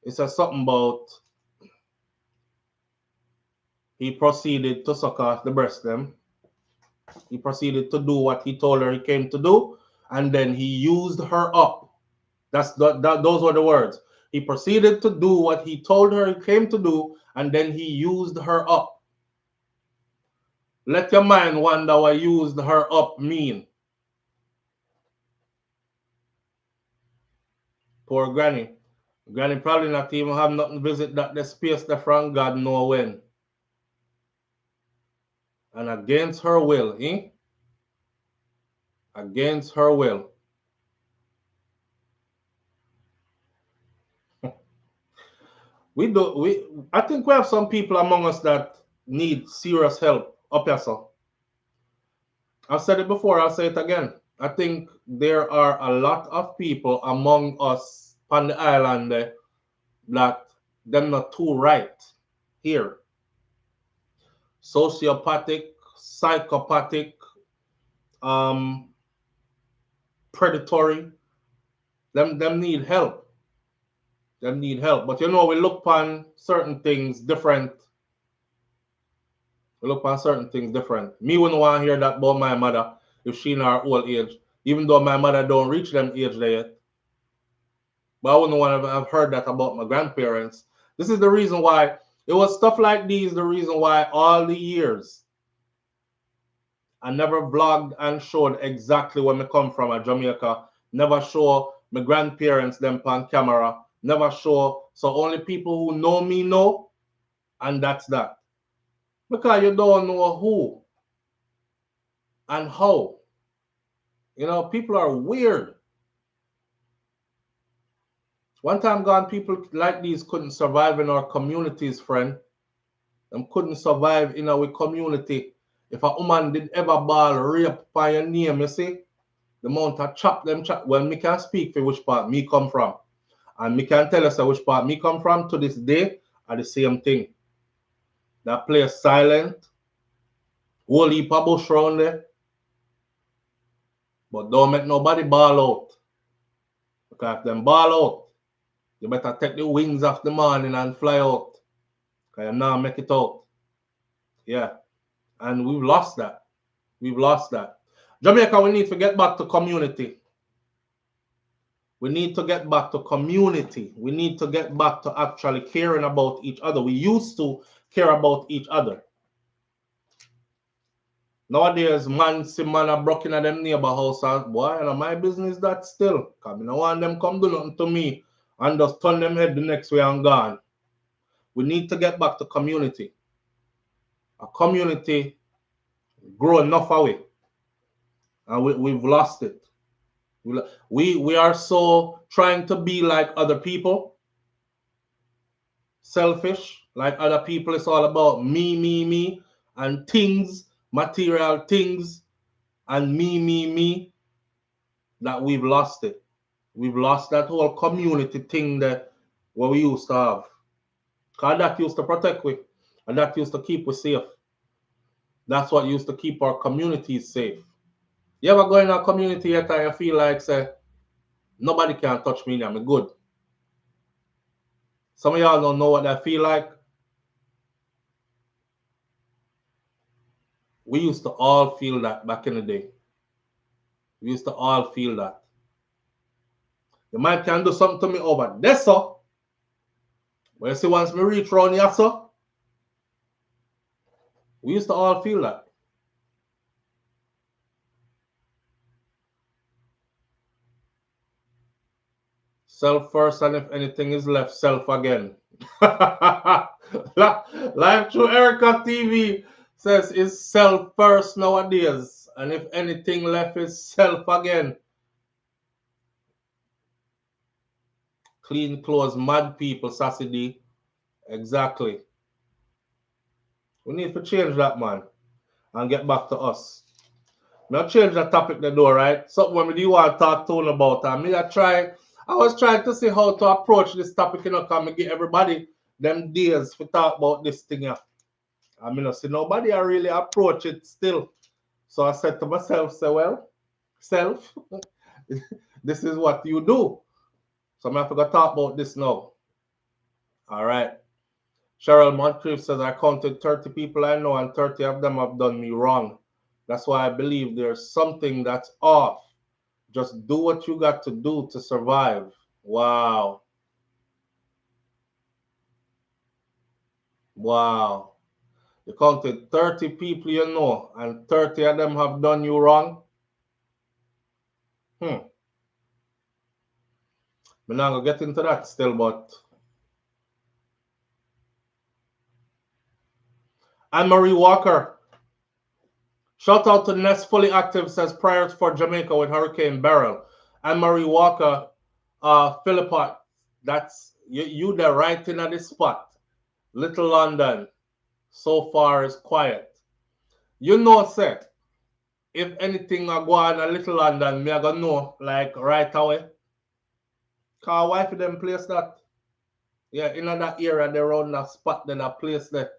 it says something about he proceeded to suck off the breast them. He proceeded to do what he told her he came to do, and then he used her up. Those were the words. He proceeded to do what he told her he came to do, and then he used her up. Let your mind wonder what used her up mean. Poor granny. Granny probably not even have nothing visit that the space the from God know when. And against her will, eh? Against her will. I think we have some people among us that need serious help up here, so. I've said it before, I'll say it again. I think there are a lot of people among us on the island that them not too right here. Sociopathic, psychopathic, um, predatory. Them need help. Them need help. But you know, we look upon certain things different. We look upon certain things different. Me wouldn't want to hear that about my mother if she in her old age, even though my mother don't reach them age there yet. But I wouldn't want to have heard that about my grandparents. This is the reason why it was stuff like these, the reason why all the years I never vlogged and showed exactly where I come from at Jamaica. Never show my grandparents them on camera. Never show. So only people who know me know, and that's that. Because you don't know who and how. You know, people are weird. One time gone, people like these couldn't survive in our communities, friend. Them couldn't survive in our community. If a woman did ever ball rape by your name, you see, the amount of chop them chop. Well, me can speak for which part me come from. And me can tell us which part me come from to this day are the same thing. That place silent, whole heap of bush round there. But don't make nobody ball out. Because if them ball out, you better take the wings off the morning and fly out. Because you now make it out. Yeah. And we've lost that. We've lost that. Jamaica, we need to get back to community. We need to get back to community. We need to get back to actually caring about each other. We used to care about each other. Nowadays, man see man are broken at them neighbor house and boy, and my business that still. Cause I don't want them come do nothing to me and just turn them head the next way and gone. We need to get back to community. A community grow enough away. And we've lost it. We are so trying to be like other people. Selfish, like other people. It's all about me, and things, material things, and me, that we've lost it. We've lost that whole community thing that what we used to have. Because that used to protect we, and that used to keep us safe. That's what used to keep our communities safe. You ever go in a community yet and you feel like, say, nobody can touch me, I'm good. Some of y'all don't know what that feel like. We used to all feel that back in the day. We used to all feel that. The man can do something to me over there, so. But you see, once me reach round here, so, we used to all feel that. Self first, and if anything is left, self again. Live through Erica TV says it's self first nowadays, and if anything left is self again. Clean clothes, mad people, Sassy D. Exactly. We need to change that, man, and get back to us. Now change the topic the door, right? Something when we do want to talk to you about. And I was trying to see how to approach this topic, you know, come and get everybody them days to talk about this thing here. I mean, I see nobody I really approach it still. So I said to myself, say, well, self, this is what you do. So I'm going to have to talk about this now. All right. Cheryl Moncrief says, I counted 30 people I know and 30 of them have done me wrong. That's why I believe there's something that's off. Just do what you got to do to survive. Wow. Wow. You counted 30 people you know and 30 of them have done you wrong? I'm not going to get into that still, but Anne-Marie Walker. Shout out to Nest Fully Active says prayers for Jamaica with Hurricane Beryl. Anne-Marie Walker, Philippa, that's you the right in at this spot. Little London, so far is quiet. You know, sir, if anything I go on a Little London, me I gonna know like right away. Cause wife them place that. Yeah, in that area, they around that spot, then that place there.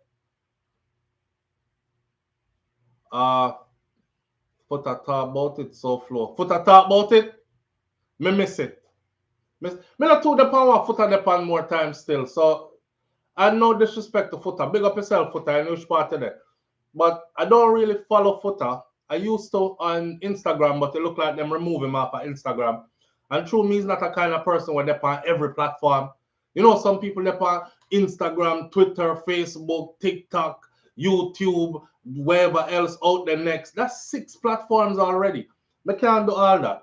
Foot a talk about it, SouFLo. Foot a talk about it, me miss it. Me not to the power foot on the pan more time still. So I no disrespect to Footer. Big up yourself, Footer, I know which part of it. But I don't really follow Footer. I used to on Instagram, but it look like them remove him off of Instagram. And true, me is not a kind of person where they're on every platform. You know, some people they're on Instagram, Twitter, Facebook, TikTok, YouTube, wherever else out there next. That's 6 platforms already. I can't do all that.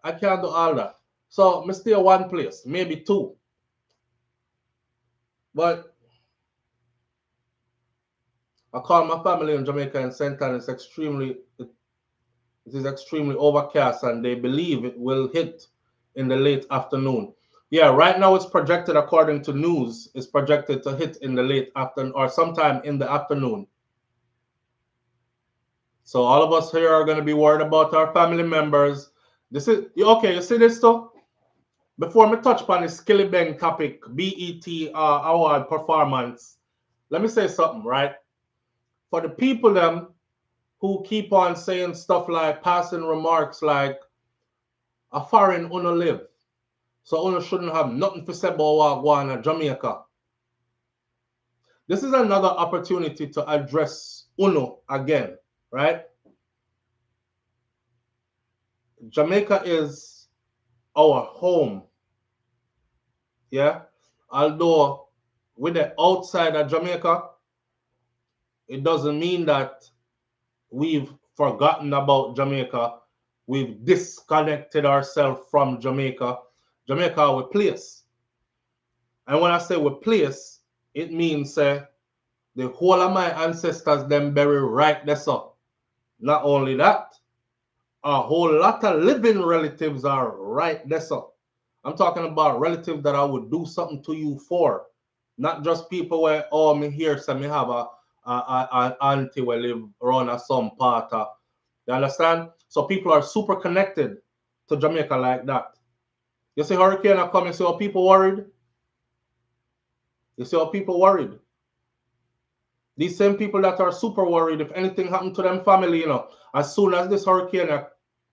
I can't do all that. So I stay one place, maybe 2. But I call my family in Jamaica and St. Ann. It is extremely overcast, and they believe it will hit in the late afternoon. Yeah, right now it's projected, according to news, it's projected to hit in the late afternoon or sometime in the afternoon. So all of us here are going to be worried about our family members. This is okay. You see this stuff? Before me touch upon the Skillibeng topic, BET award performance, let me say something, right? For the people them who keep on saying stuff like passing remarks like a foreign uno live, so uno shouldn't have nothing to say about what in Jamaica. This is another opportunity to address uno again, right? Jamaica is our home, yeah? Although with the outside of Jamaica, it doesn't mean that we've forgotten about Jamaica. We've disconnected ourselves from Jamaica. Jamaica, our place. And when I say we place, it means the whole of my ancestors them buried right there. So not only that, a whole lot of living relatives are right there. So I'm talking about relatives that I would do something to you for, not just people where me here so me have an auntie where live around a some part. You understand? So people are super connected to Jamaica like that. You see hurricane are coming, see how people worried? You see how people worried? These same people that are super worried if anything happened to them family, you know, as soon as this hurricane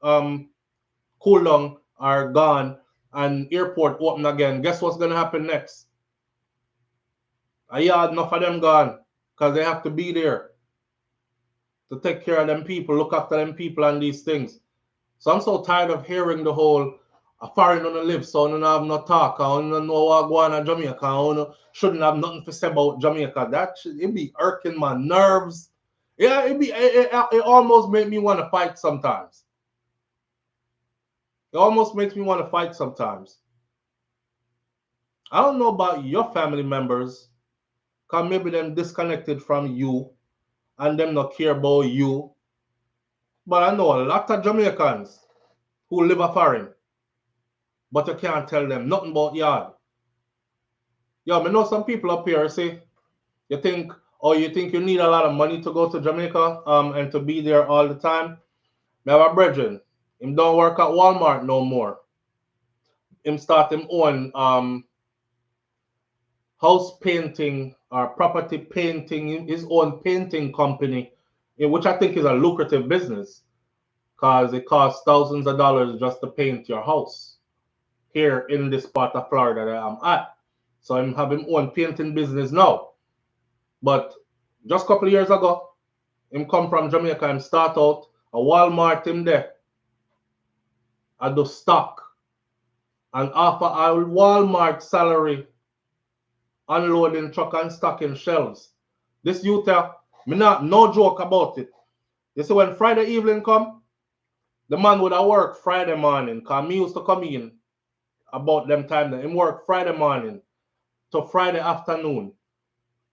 cool down are gone and airport open again, guess what's gonna happen next? Enough of them gone because they have to be there to take care of them people, look after them people and these things. So I'm so tired of hearing the whole a foreign on live, so you don't have no talk, and you don't know what go on in Jamaica, and you shouldn't have nothing to say about Jamaica. That shit, it be irking my nerves. Yeah, it almost make me want to fight sometimes. It almost makes me want to fight sometimes. I don't know about your family members, because maybe them disconnected from you and them not care about you. But I know a lot of Jamaicans who live a foreign, but you can't tell them nothing about yard. Yo, I know some people up here say, you think you need a lot of money to go to Jamaica and to be there all the time. I have a brethren, him don't work at Walmart no more. Him start him own house painting or property painting, his own painting company, which I think is a lucrative business because it costs thousands of dollars just to paint your house here in this part of Florida that I'm at. So I'm having own painting business now. But just a couple of years ago, him come from Jamaica and start out a Walmart him there. I do stock and offer a Walmart salary unloading truck and stocking shelves. This youth, me not no joke about it. You see, when Friday evening come, the man would have work Friday morning, because me used to come in about them time that him work Friday morning to Friday afternoon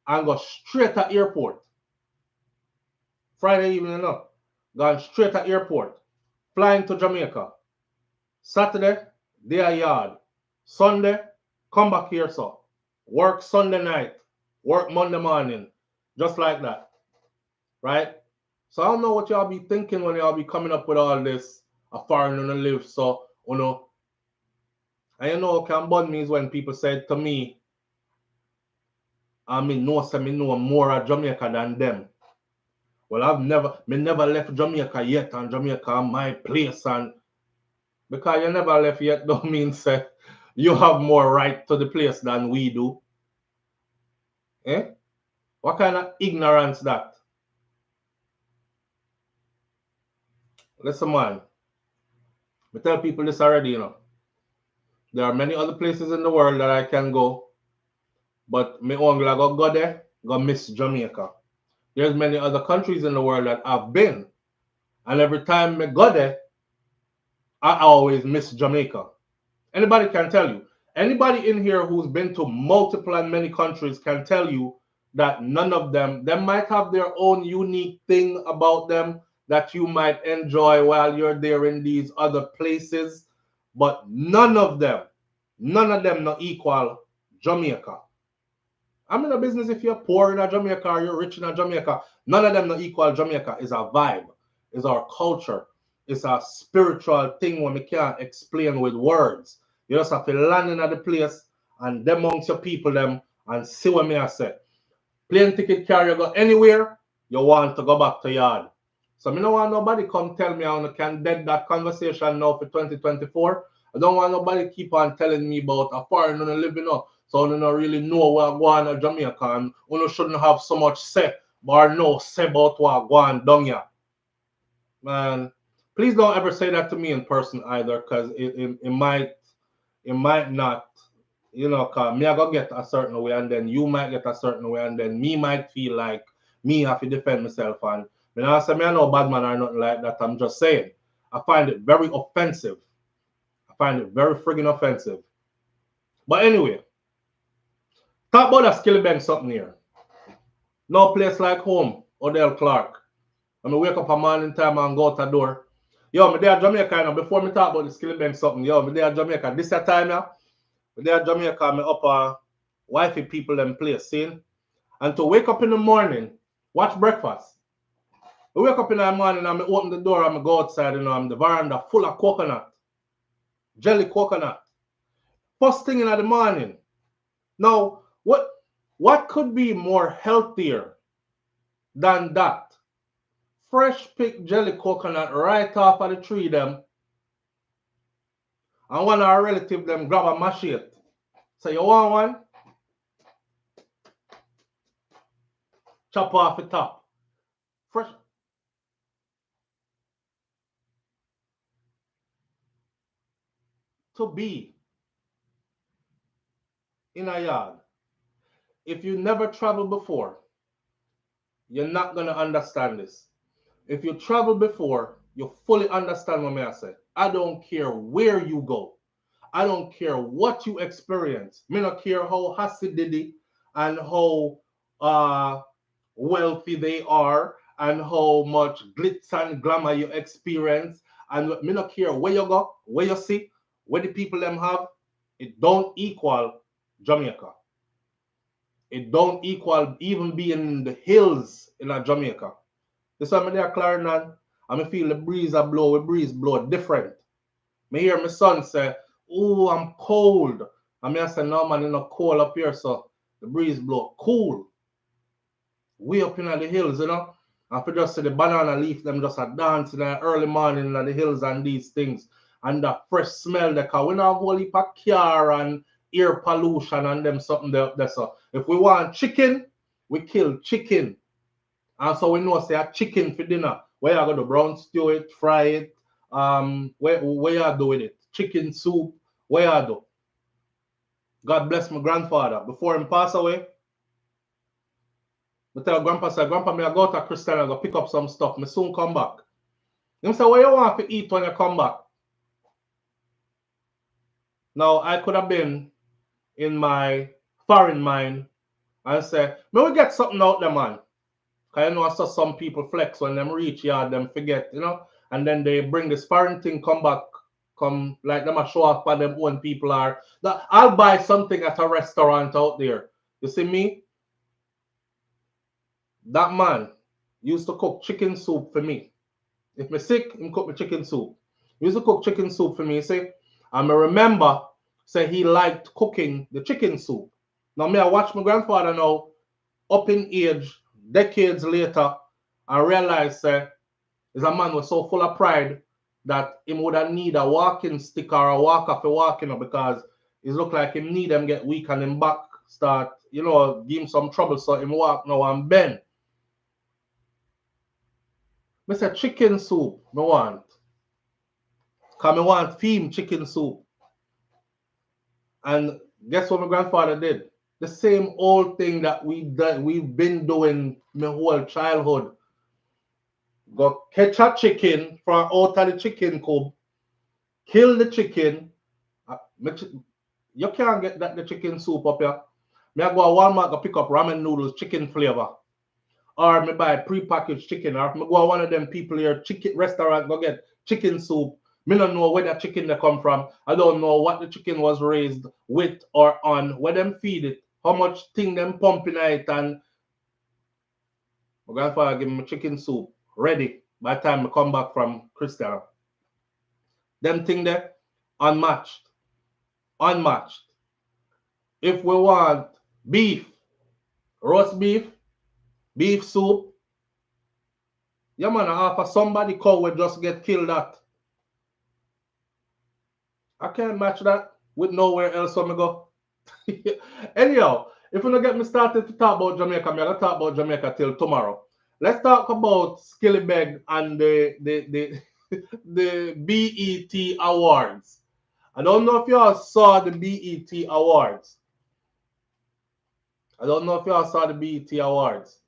and go straight to airport. Friday evening up, gone straight to airport, flying to Jamaica. Saturday, day yard. Sunday, come back here, so work Sunday night, work Monday morning, just like that, right? So I don't know what y'all be thinking when y'all be coming up with all this, a foreigner to live, so, you know. And you know what can bun me is when people say to me, I know more of Jamaica than them. Well, me never left Jamaica yet, and Jamaica my place, and because you never left yet don't mean say you have more right to the place than we do. Eh? What kind of ignorance that? Listen, man. I tell people this already, you know. There are many other places in the world that I can go, but me only go there, go miss Jamaica. There's many other countries in the world that I've been, and every time me go there, I always miss Jamaica. Anybody can tell you. Anybody in here who's been to multiple and many countries can tell you that none of them might have their own unique thing about them that you might enjoy while you're there in these other places, but none of them not equal Jamaica. I'm in a business if you're poor in Jamaica or you're rich in Jamaica, none of them not equal Jamaica. It's a vibe, it's our culture, it's a spiritual thing when we can't explain with words. You just have to land in the place and them amongst your people them and see what me I say. Plane ticket carrier go anywhere, you want to go back to yard. So me don't want nobody come tell me how I can dead that conversation now for 2024. I don't want nobody keep on telling me about a foreigner living up. So I don't really know what going on in Jamaica and you shouldn't have so much say or no say about what going on down here. Man, please don't ever say that to me in person either, because it might not, you know, cause me I go get a certain way and then you might get a certain way and then me might feel like me have to defend myself, and when I say me I know bad man or nothing like that, I'm just saying I find it very offensive. I find it very friggin' offensive. But anyway, talk about a Skillibeng something here. No place like home, Odell Clark. When I wake up a morning time and go out the door. Yo, me there at Jamaica, you know, before me talk about the Skillibeng something, yo, me there at Jamaica. This time, yeah, me there at Jamaica, me up wifey people them place, see? And to wake up in the morning, watch breakfast. I wake up in the morning and I open the door and I go outside, you know, I'm the veranda full of coconut. Jelly coconut. First thing in the morning. Now, what could be more healthier than that? Fresh picked jelly coconut right off of the tree them. And one of our relatives them grab a machete. So you want one? Chop off the top. Fresh. to be in a yard. If you never traveled before, you're not going to understand this. If you travel before, you fully understand what I say. I don't care where you go. I don't care what you experience. Me not care how hasididi and how wealthy they are and how much glitz and glamour you experience. And me not care where you go, where you see, where the people them have. It don't equal Jamaica. It don't equal even being in the hills in a Jamaica. This one me there Clarendon, and me feel the breeze a blow, the breeze blow different. Me hear my son say, "Oh, I'm cold." And me I say, "No man, it's not cold up here, so the breeze blow cool." Way up in the hills, you know. And for just see the banana leaf, them just a dance in the early morning in the hills and these things. And the fresh smell, because we not whole heap of car and air pollution and them something there. So if we want chicken, we kill chicken. And so we know say a chicken for dinner. Where you go to brown stew it, fry it, where you do with it? Chicken soup, where you do? God bless my grandfather. Before him pass away, I tell grandpa, say, "Grandpa, me I go to Christian, I go pick up some stuff. Me soon come back." Him say, "What you want to eat when you come back?" Now I could have been in my foreign mind and say, "May we get something out there, man." Because you know I saw some people flex when them reach yard, them forget, you know, and then they bring this foreign thing come back, come like them a show off for them own people are. That I'll buy something at a restaurant out there. You see me? That man used to cook chicken soup for me. If me sick, him cook me chicken soup. He used to cook chicken soup for me, see? And I remember say he liked cooking the chicken soup. Now me I watch my grandfather now up in age, decades later, I realize is a man was so full of pride that he would have need a walking stick or a walker for walking because it look like him need them get weak and him back start, you know, give him some trouble so him walk now and bend. Me say chicken soup, me want. Because me want theme chicken soup. And guess what my grandfather did? The same old thing that we've been doing my whole childhood. Go catch a chicken from out of the chicken coop, kill the chicken. You can't get the chicken soup up here. Me I go to Walmart go pick up ramen noodles, chicken flavor. Or me buy pre-packaged chicken. Or me go to one of them people here, chicken restaurant, go get chicken soup. Me don't know where that chicken they come from. I don't know what the chicken was raised with or on, where them feed it, how much thing them pumping it, and my grandfather give me chicken soup ready by the time I come back from Christian. Them thing there, unmatched. Unmatched. If we want beef, roast beef, beef soup, yeah man, after somebody cow will just get killed that. I can't match that with nowhere else when I go. Anyhow, if you don't get me started to talk about Jamaica, I'm going to talk about Jamaica till tomorrow. Let's talk about Skillibeng and the the BET Awards. I don't know if you all saw the BET Awards. I don't know if you all saw the BET Awards.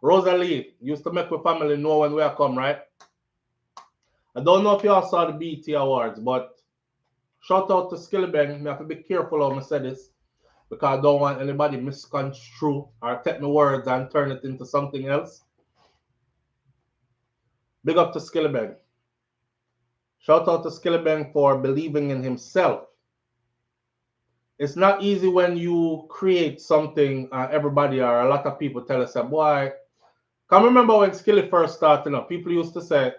Rosalie used to make my family know when we are come, right? I don't know if you all saw the BET Awards, but shout out to Skillibeng. I have to be careful how I say this because I don't want anybody misconstrue or take my words and turn it into something else. Big up to Skillibeng. Shout out to Skillibeng for believing in himself. It's not easy when you create something everybody or a lot of people tell us, boy, can remember when Skilly first started up, people used to say,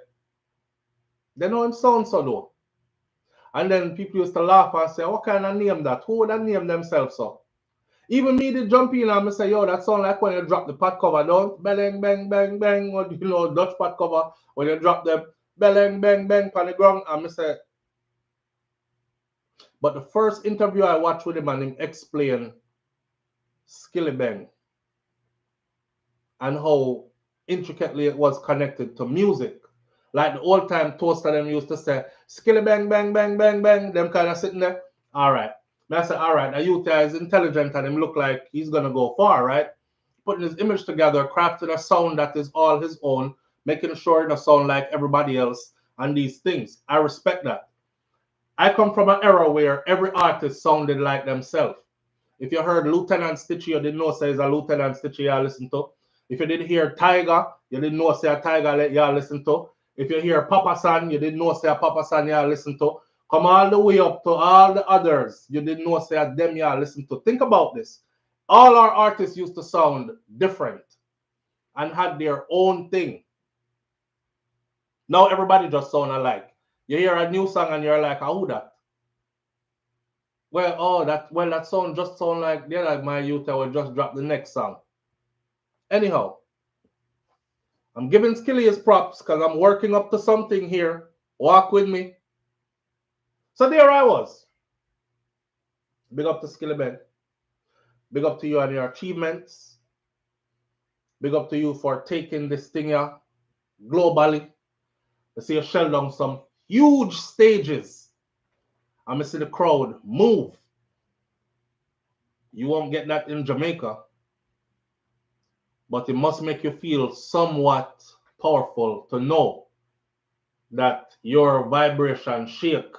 they know him sound so though. And then people used to laugh and say, what kind of name that? Who would that name themselves so? Even me did jump in and say, yo, that sound like when you drop the pot cover, don't? Bang, bang, bang, bang, or you know, Dutch pot cover, when you drop them, bang, bang, bang, on the ground, and I say, but the first interview I watched with him and him explain Skillibeng and how intricately it was connected to music. Like the old time toaster them used to say, Skillibeng bang bang bang bang, them kind of sitting there. All right. I said, all right, a youth is intelligent and him look like he's gonna go far, right? Putting his image together, crafting a sound that is all his own, making sure it doesn't sound like everybody else, and these things. I respect that. I come from an era where every artist sounded like themselves. If you heard Lieutenant Stitchy, you didn't know say it's a Lieutenant Stitchy you listen to. If you didn't hear Tiger, you didn't know say a Tiger you listen to. If you hear Papa San, you didn't know say a Papa San you listen to. Come all the way up to all the others, you didn't know say a them you listen to. Think about this. All our artists used to sound different and had their own thing. Now everybody just sound alike. You hear a new song and you're like, who that? That song just sound like they're like my youth. I will just drop the next song. Anyhow, I'm giving Skilly his props because I'm working up to something here. Walk with me. So there I was. Big up to Skillibeng. Big up to you and your achievements. Big up to you for taking this thing here globally. I see you shell down some huge stages. I'm see the crowd move. You won't get that in Jamaica. But it must make you feel somewhat powerful to know that your vibration shake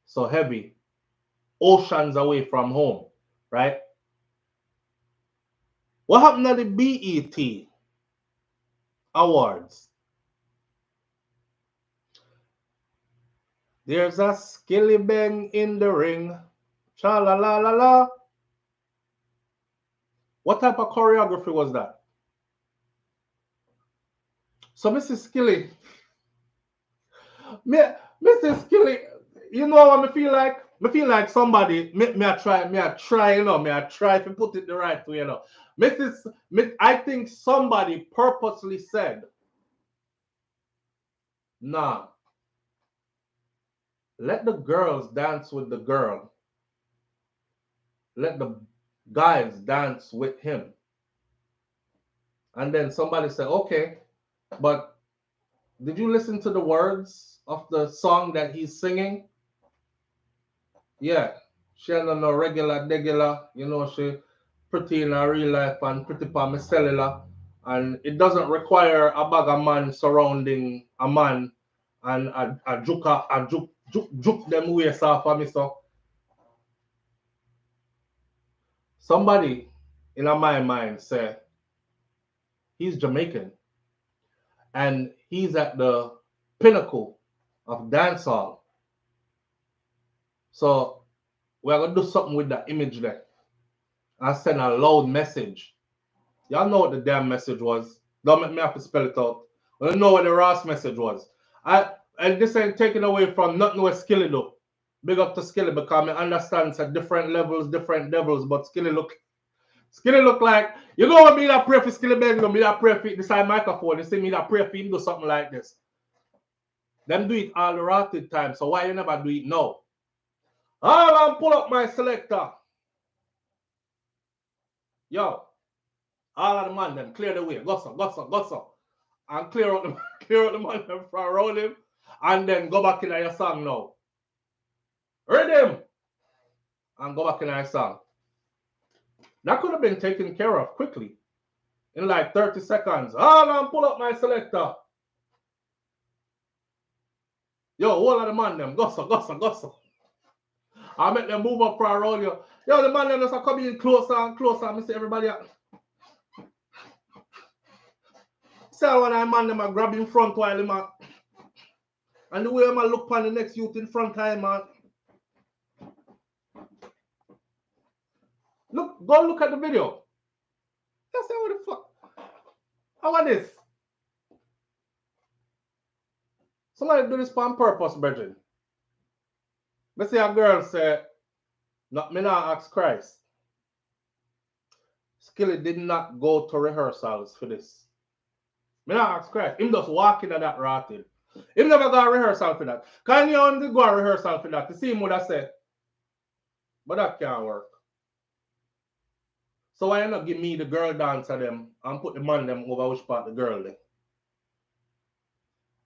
so heavy, oceans away from home, right? What happened at the BET Awards? There's a Skillibeng in the ring. Cha la la la la. What type of choreography was that? So Mrs. Skilly, Mrs. Skilly, you know what I feel like? I feel like somebody, me I try, you know, I try to put it the right way, you know. I think somebody purposely said, nah, let the girls dance with the girl. Let the guys dance with him. And then somebody said, okay, but did you listen to the words of the song that he's singing? Yeah, she ain't no regular, you know, she pretty in her real life and pretty for my cellular. And it doesn't require a bag of man surrounding a man and a juke them waist off of me. So somebody in my mind say he's Jamaican and he's at the pinnacle of dancehall. So we're gonna do something with that image there. I send a loud message. Y'all know what the damn message was. Don't make me have to spell it out. I don't know what the Ross message was. And this ain't taken away from nothing with Skilly do. Big up to Skilly because I understand it's at different levels, different devils, but Skilly look like, you know what me that pray for Skilly Bang, me that pray for this side microphone, you see me that pray for him do something like this. Them do it all the rotted time, so why you never do it now? I'll pull up my selector. Yo, all of the man them clear the way. Go so. And clear out the man them from around him. And then go back in your song now. Read him. And go back in your song. That could have been taken care of quickly. In like 30 seconds. I'll pull up my selector. Yo, all of the man them. Go so. I make them move up around you. Yo, the man them just come in closer and closer. I see everybody. See when I man them grab in front while them and the way I look on the next youth in front time, man. Go look at the video. Just say what the fuck. How about this? Somebody do this on purpose, brethren. Let's say a girl say, no, me not ask Christ. Skilly did not go to rehearsals for this. Me not ask Christ. Him just walking at that rotting. Him never got a rehearsal for that. Can you only go a rehearsal for that to see him what I said? But that can't work. So why not give me the girl dance of them and put the man them over which part the girl there?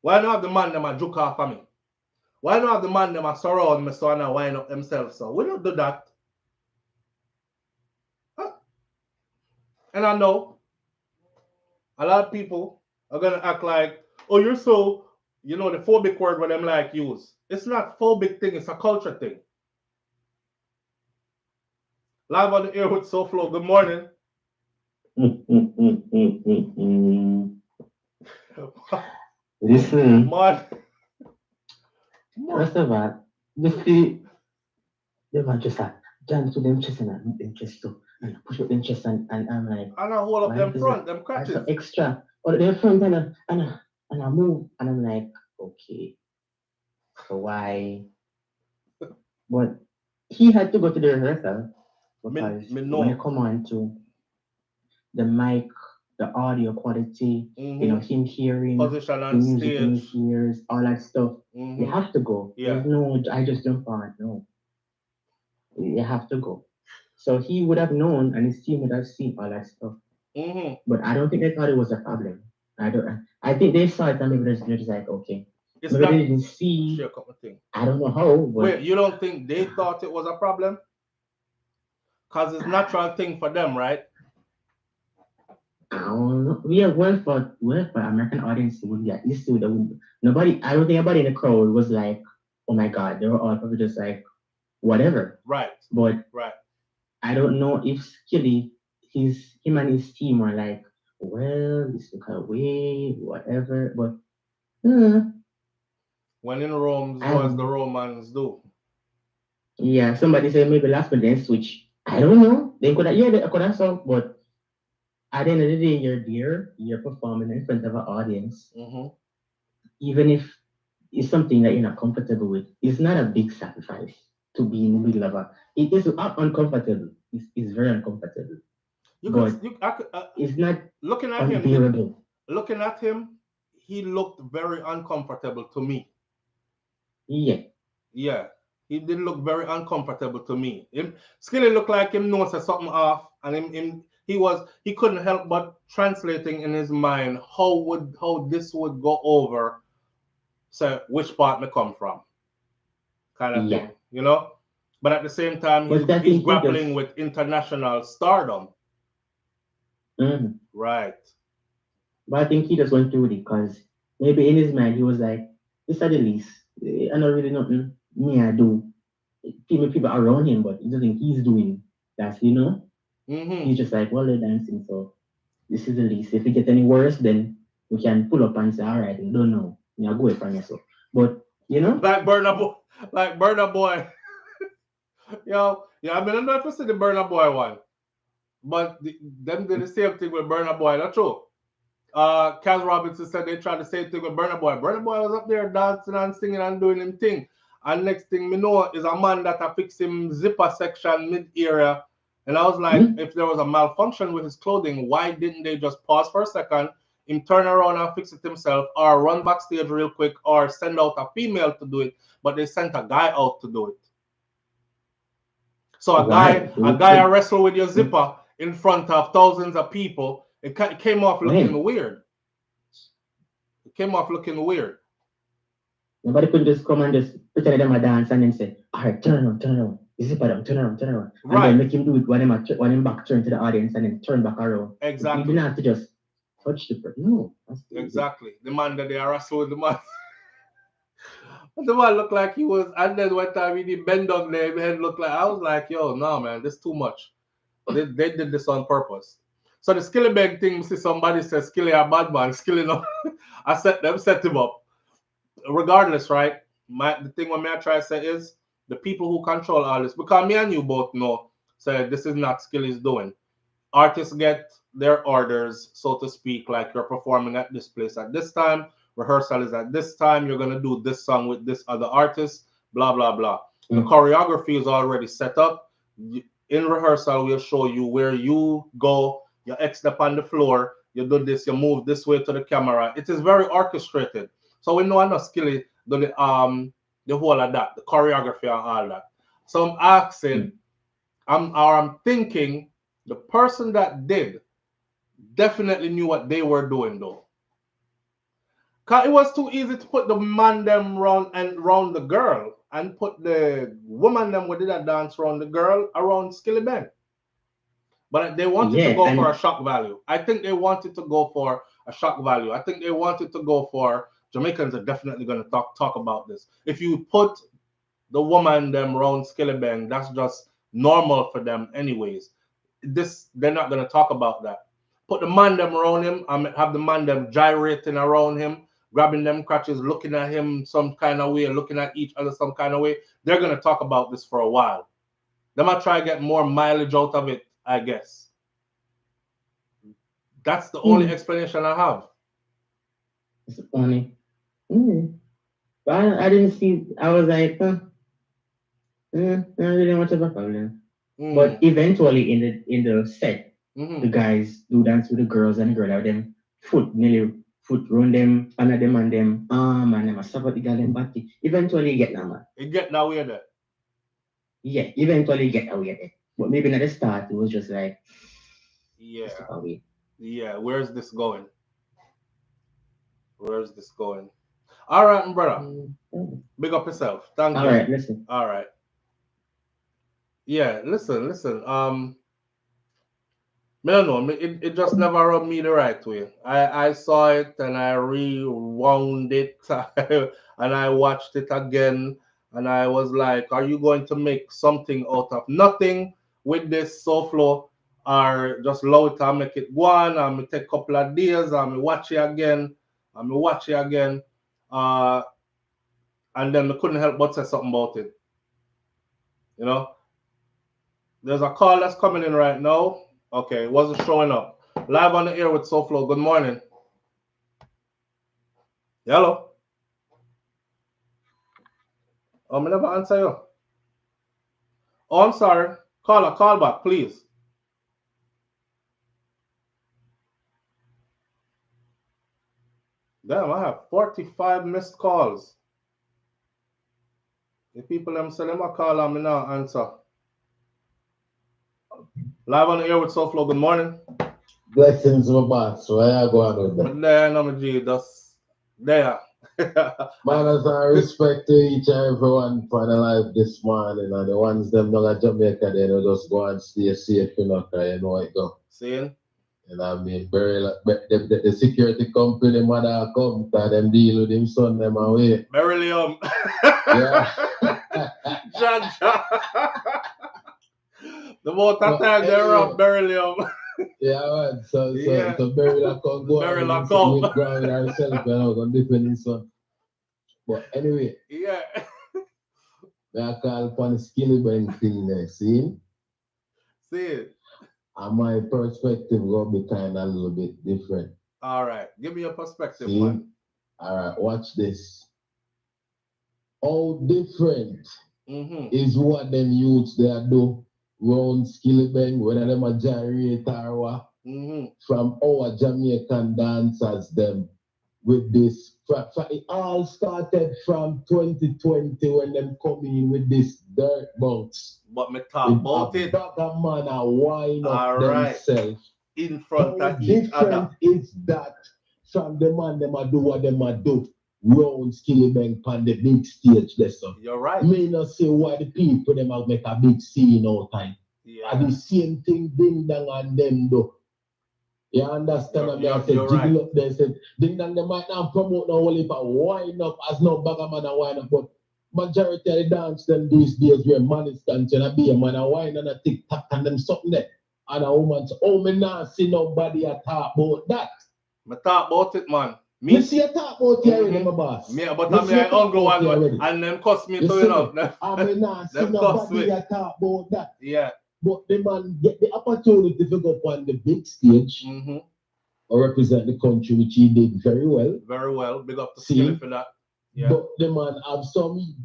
Why not have the man them a juke off of me? Why not have the man them a surround me so I not wind up themselves? So we don't do that. Huh? And I know a lot of people are gonna act like, oh, you're so, you know, the phobic word where them like use. It's not phobic thing, it's a culture thing. Live on the air with SouFLo. Good morning. Listen, Morning. first of all, you see, they were just like, jam to them chest and them chest too. And I push up them chest and I'm like, And I hold up why them is it front, them why so crutches. extra? Or them front and I move and I'm like, okay, so why? But he had to go to the rehearsal because Me when it know. come on to the mic, the audio quality, Mm-hmm. him hearing Position the on music in his stage. ears, all that stuff. You Mm-hmm. have to go. Yeah. There's no, I just jump on. No, you have to go. So he would have known, and his team would have seen all that stuff. Mm-hmm. But I don't think they thought it was a problem. I don't. I think they saw it and maybe they're just like, okay, It's maybe they not didn't see. share a couple things. I don't know how, but Wait, you don't think they thought it was a problem? Because it's natural thing for them, right? I don't know. Yeah, well for American audience would get used to the nobody. I don't think anybody in the crowd was like, oh my god. They were all probably just like whatever. Right. But Right. I don't know if Skilly, him and his team were like, well, this look away, whatever. But When in Rome, I do as don't the know. Romans do. Yeah, somebody said maybe last minute then switch. I don't know. They could have, yeah, they could have some, but at the end of the day, you're there, you're performing in front of an audience, Mm-hmm. even if it's something that you're not comfortable with. It's not a big sacrifice to be in the middle of a. It is uncomfortable. It's very uncomfortable, but I could, it's not looking at him, unbearable. looking at him, he looked very uncomfortable to me. Yeah, Yeah, he did look very uncomfortable to me. Him, Skilly looked like him knows something off, and he couldn't help but translating in his mind how this would go over. So which part me come from, kind of yeah. thing, you know. But at the same time, But I he's think he just. grappling with international stardom, Mhm. right? But I think he just went through it because maybe in his mind he was like, "This are the least. I not really nothing me I do. People around him, but he doesn't think he's doing that. Mm-hmm. He's just like, well, they're dancing, so this is the least. If it get any worse, then we can pull up and say, all right, you don't know. You go from yourself. But Like Burna Boy, like Burna Boy. Yo, yeah, I mean, I don't know if you see the Burna Boy one, but them did the same thing with Burna Boy. That's true. Kaz Robinson said they tried the same thing with Burna Boy. Burna Boy was up there dancing and singing and doing him thing. And next thing me know is a man that I fix him zipper section mid area. And I was like, hmm? if there was a malfunction with his clothing, why didn't they just pause for a second, him turn around and fix it himself, or run backstage real quick, or send out a female to do it? But they sent a guy out to do it. So Why? a guy I wrestle with your zipper in front of thousands of people, it came off looking When? weird. It came off looking weird. Nobody could just come and just pretend them a dance and then say, all right, turn around, turn around. This is down, turn around, turn around. And then Right. make him do it when him back turn to the audience and then turn back around. You didn't Exactly. have to just touch the person. No, that's stupid. Exactly. The man that they are wrestling the man. The man looked like he was, and then one time he did bend on there, head looked like, I was like, yo, no, man, this too much. They did this on purpose. So the Skillibeng thing, see somebody says Skilly a bad man, Skilly no. I set him up. Regardless, right? The thing what me I try to say is the people who control all this, because me and you both know, say this is not Skilly's doing. Artists get their orders, so to speak, like you're performing at this place at this time, rehearsal is at this time, you're gonna do this song with this other artist, blah blah blah. The Mm. choreography is already set up. In rehearsal, we'll show you where you go, you exit on the floor, you do this, you move this way to the camera. It is very orchestrated. So we know enough skill the whole of that, the choreography and all that. So I'm asking, Mm. I'm thinking the person that did definitely knew what they were doing though. Cause it was too easy to put the man them round the girl and put the woman them who did that dance around the girl around Skillibeng. But they wanted to Yeah, go for a and shock value. I think they wanted to go for a shock value. I think they wanted to go for Jamaicans are definitely going to talk about this. If you put the woman them around Skillibeng, that's just normal for them anyways. This they're not going to talk about that. Put the man them around him and have the man them gyrating around him, grabbing them crutches, looking at him some kind of way, looking at each other some kind of way. They're going to talk about this for a while. They might try to get more mileage out of it, I guess. That's the only explanation I have. it's funny. But I didn't see. I was like, not really much of a problem. But eventually, in the set, the guys do dance with the girls, and the girl have them foot run them, under them and them and them a support the girl them body. Eventually, you get that man. It get that way there. Yeah, eventually you get that way. But maybe at the start, it was just like, Yeah. just away. Yeah. Where's this going? Where's this going? All right, brother. Big up yourself. Thank you. All right, listen. All right. Yeah, listen. I don't know. It just never rubbed me the right way. I saw it and I rewound it and I watched it again and I was like, are you going to make something out of nothing with this SouFlo or just allow it and make it go on and me take a couple of days and me watch it again and me watch it again uh, and then I couldn't help but say something about it. You know, there's a call that's coming in right now. Okay, it wasn't showing up. Live on the air with SouFlo. Good morning. Hello. Oh, I never answer you. Oh, I'm sorry. Call back, please. Damn, I have 45 missed calls. The people them say them a call and me now answer. Live on the air with SouFlo. Good morning. Blessings, my boss. Where you going with that? But there, no, my G, just there. Manners and respect to each and everyone for the life this morning. And the ones them not at Jamaica, they will just go and stay safe, you know, because you know it go. Seeing? And I mean, Beryl, the security company, mother come, because them deal with him son, them away. Beryl. Yeah. John. The more that time they rob Beryl. Yeah, man. So Yeah. Beryl come go Beryl and come. go with herself, you know, going to defend his son. But anyway, Yeah. I call upon the Skillibeng thing there, see? See it. And my perspective will be kind of a little bit different. All right. Give me your perspective, See? man. All right, watch this. How different is what them youths they do round Skillibeng, whether them a gyrate or what, from our Jamaican dancers them with this. It all started from 2020 when them come in with this dirt bunks. But me talk about it. Bag a man a wine up All right. themselves. In front How of each other. different is that from the man them a do what them a do round Skillibeng on the big stage lesson. You're right. Me not say why the people them a make a big scene all time. Yeah. And the same thing ding dong and them do. You understand? You're I said, right. jiggle up there, said, ding dong, they might not promote no whole heap of wine up as no bag of man a wine up, but majority of the dance them these days where man is dancing and be a man a wine and a TikTok and them something there. And a woman say, oh, me not see nobody a talk about that. Me talk about it, man. Me see a talk about it already, my boss. Me, but I'm a hungry one, and them cost me to enough. And me not see nobody a talk about that. Yeah. But the man get the opportunity to go up on the big stage or represent the country, which he did very well. Very well. Big up to Skilly for that. Yeah. But the man have some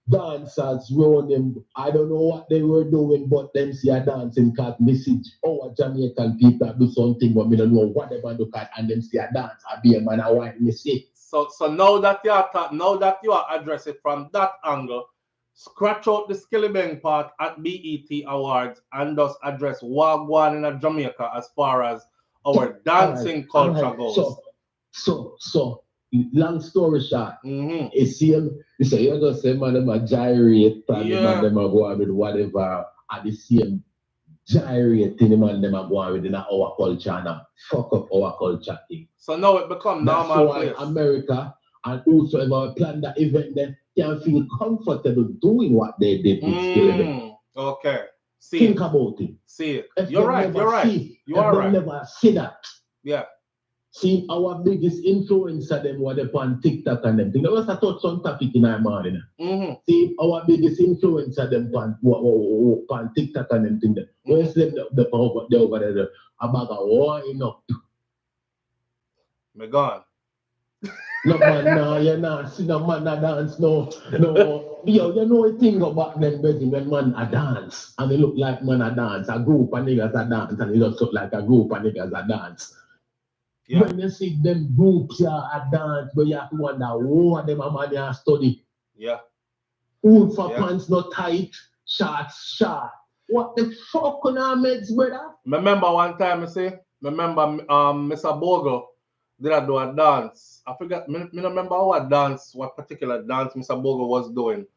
dancers around him. I don't know what they were doing, but them see a dancing cat message. Oh, Jamaican people do something, but me don't know what they do cat and them see a dance. I be a man a white me see. So now that you are address it from that angle, scratch out the Skillibeng part at BET Awards and just address Wagwan in Jamaica as far as our dancing culture goes. So long story short, it's same. You say you just say man them a gyrate and the man them a go on with whatever at the same gyrate thing the man them a go on within our culture and a fuck up our culture thing. So now it become normal. That's why America and whosoever plan that event then can feel comfortable doing what they did with Skillibeng. Okay. Think about it. See it. If you're right. You are right. Never see that. Yeah. See, our biggest influencer them were on TikTok and them. You know, I touch on topic in our morning. See, our biggest influencer them on TikTok and them thing. Where's them the over there? About a wine up. Me gone. No man, no, you're not see no man a dance, no. Yo, you know a thing about them when man a dance and they look like man a dance, a group of niggas a dance, and it just look like a group of niggas a dance. Yeah. When you see them groups a dance, but you have to wonder what them a man a study. Yeah. Hood for pants not tight, shorts short. What the fuck on our meds, brother? Remember one time Mr. Bogle did I do a dance. I forgot, I don't remember what particular dance Mr. Bogle was doing.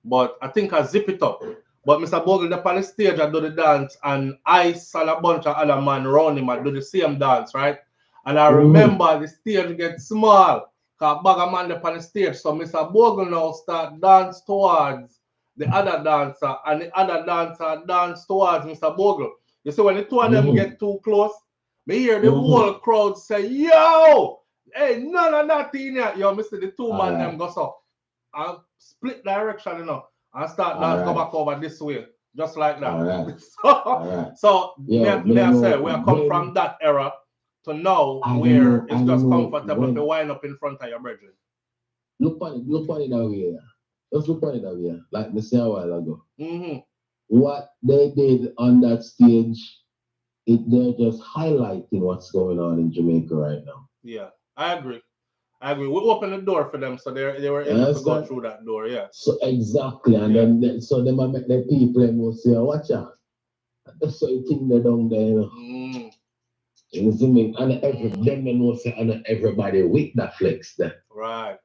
But I think I zip it up. But Mr. Bogle up on the stage, I do the dance, and Ice and a bunch of other men around him, I do the same dance, right? And I remember the stage gets small, because bag of man up on the stage. So Mr. Bogle now start dance towards the other dancer, and the other dancer dance towards Mr. Bogle. You see, when the two of them get too close, me hear the whole crowd say, yo, hey, none of that thing here. Yo, Mr. The two man them goes up and split direction, you know, and start dance go back over this way, just like that. So may I say, we are come from that era to now where it's just comfortable to wind up in front of your brethren. Look at it that way. Let's look at it that way. Like me said a while ago. What they did on that stage, they're just highlighting what's going on in Jamaica right now. Yeah, I agree. We opened the door for them, so they were able to go through that door. Yeah. So exactly, and then so they might make the people and will say, "Watch out!" That's what you think they're down there. You see me? And them will say, "And everybody with that flex there." Right.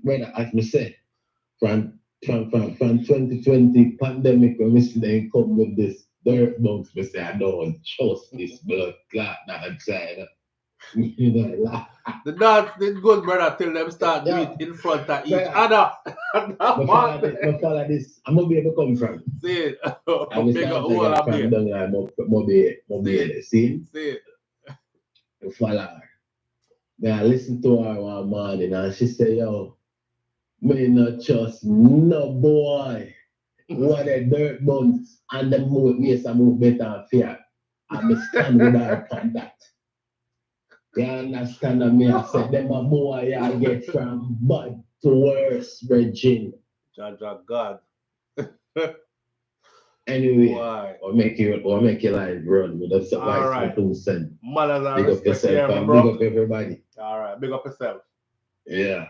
When as me say, from 2020 pandemic, when we see they come with this. Dirt bunks, me say, I don't trust this blood clot outside. The dance did good, brother, till them start doing it in front of each other. I follow this. I'm gonna be able to come from. See it. I'm bigger all up here. See it. I follow her. Then I listen to her one morning and she say, yo, me not trust no boy. What a dirt buns and the move better and fair. And me stand with her on that. You understand me? I said them a boy I get from bad to worse, Virgin. God. Anyway, we'll make your life run with us. All right. Mothers are big up yourself and big up everybody. All right, big up yourself. Yeah.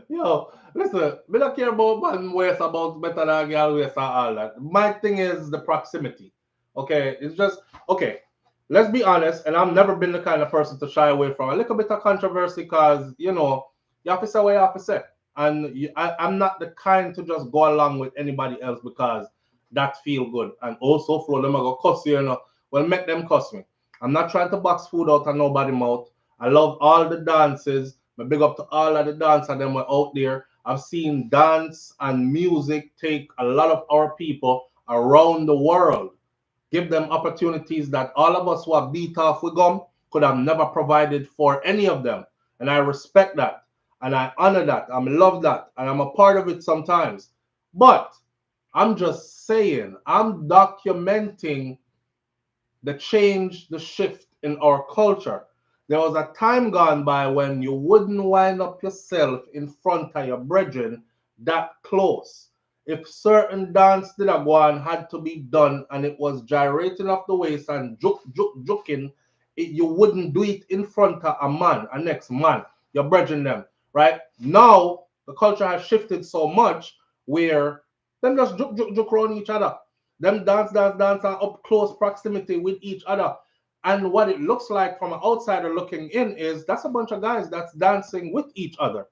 Yo, listen, we don't care about man waste about better than girl waste and all that. My thing is the proximity. Okay, it's just okay. Let's be honest, and I've never been the kind of person to shy away from a little bit of controversy because you know you have to say what you have to say, and I'm not the kind to just go along with anybody else because that feel good. And also, flow them I go cuss you, you know. Well, make them cuss me. I'm not trying to box food out of nobody's mouth. I love all the dances. I big up to all of the dancers them were out there. I've seen dance and music take a lot of our people around the world. Give them opportunities that all of us who are beat off with gum could have never provided for any of them. And I respect that. And I honor that. I love that. And I'm a part of it sometimes. But I'm just saying, I'm documenting the change, the shift in our culture. There was a time gone by when you wouldn't wind up yourself in front of your brethren that close. If certain dance did go on had to be done and it was gyrating off the waist and juking, you wouldn't do it in front of a man, a next man, your brethren them, right? Now, the culture has shifted so much where them just juk around each other. Them dance and up close proximity with each other. And what it looks like from an outsider looking in is that's a bunch of guys that's dancing with each other.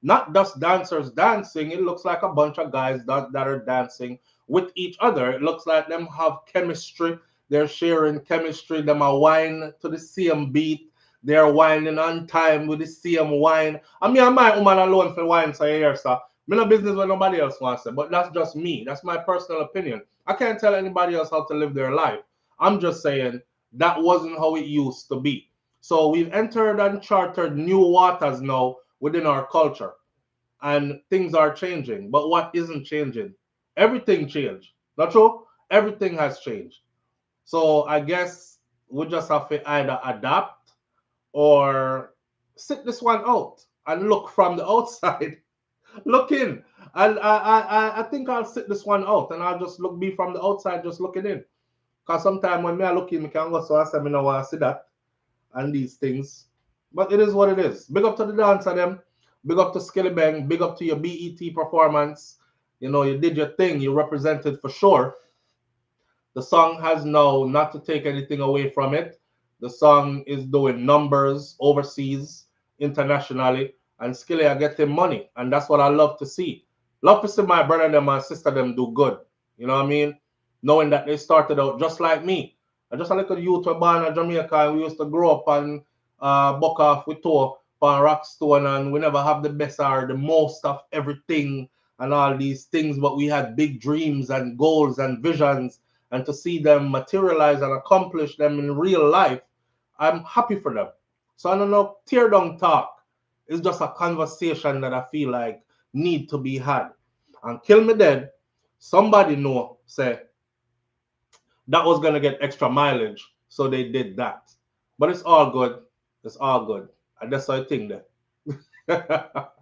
Not just dancers dancing. It looks like a bunch of guys that are dancing with each other. It looks like them have chemistry. They're sharing chemistry. Them are wine to the same beat. They're whining on time with the same wine. I mean, I might woman alone for wine, so here, sir. Me no business with nobody else wants to, but that's just me. That's my personal opinion. I can't tell anybody else how to live their life. I'm just saying that wasn't how it used to be. So we've entered and chartered new waters now within our culture, and things are changing. But what isn't changing? Everything changed. Not true? Everything has changed. So I guess we just have to either adapt or sit this one out and look from the outside. Look in. And I think I'll sit this one out and I'll just look be from the outside just looking in. Because sometimes when me I look in, me can go so I say me no want to see that and these things. But it is what it is. Big up to the dancer them. Big up to Skillibeng. Big up to your BET performance. You know, you did your thing. You represented for sure. The song has now, not to take anything away from it, the song is doing numbers overseas, internationally, and Skilly are getting money. And that's what I love to see. Love to see my brother and my sister them do good. You know what I mean? Knowing that they started out just like me. I just a little youth were born in Jamaica and we used to grow up and buck off with tour on Rockstone, and we never have the best or the most of everything and all these things, but we had big dreams and goals and visions, and to see them materialize and accomplish them in real life, I'm happy for them. So I don't know, tear down talk. It's just a conversation that I feel like need to be had. And kill me dead, somebody know, say, that was gonna get extra mileage, so they did that. But it's all good. It's all good. And that's how I think that.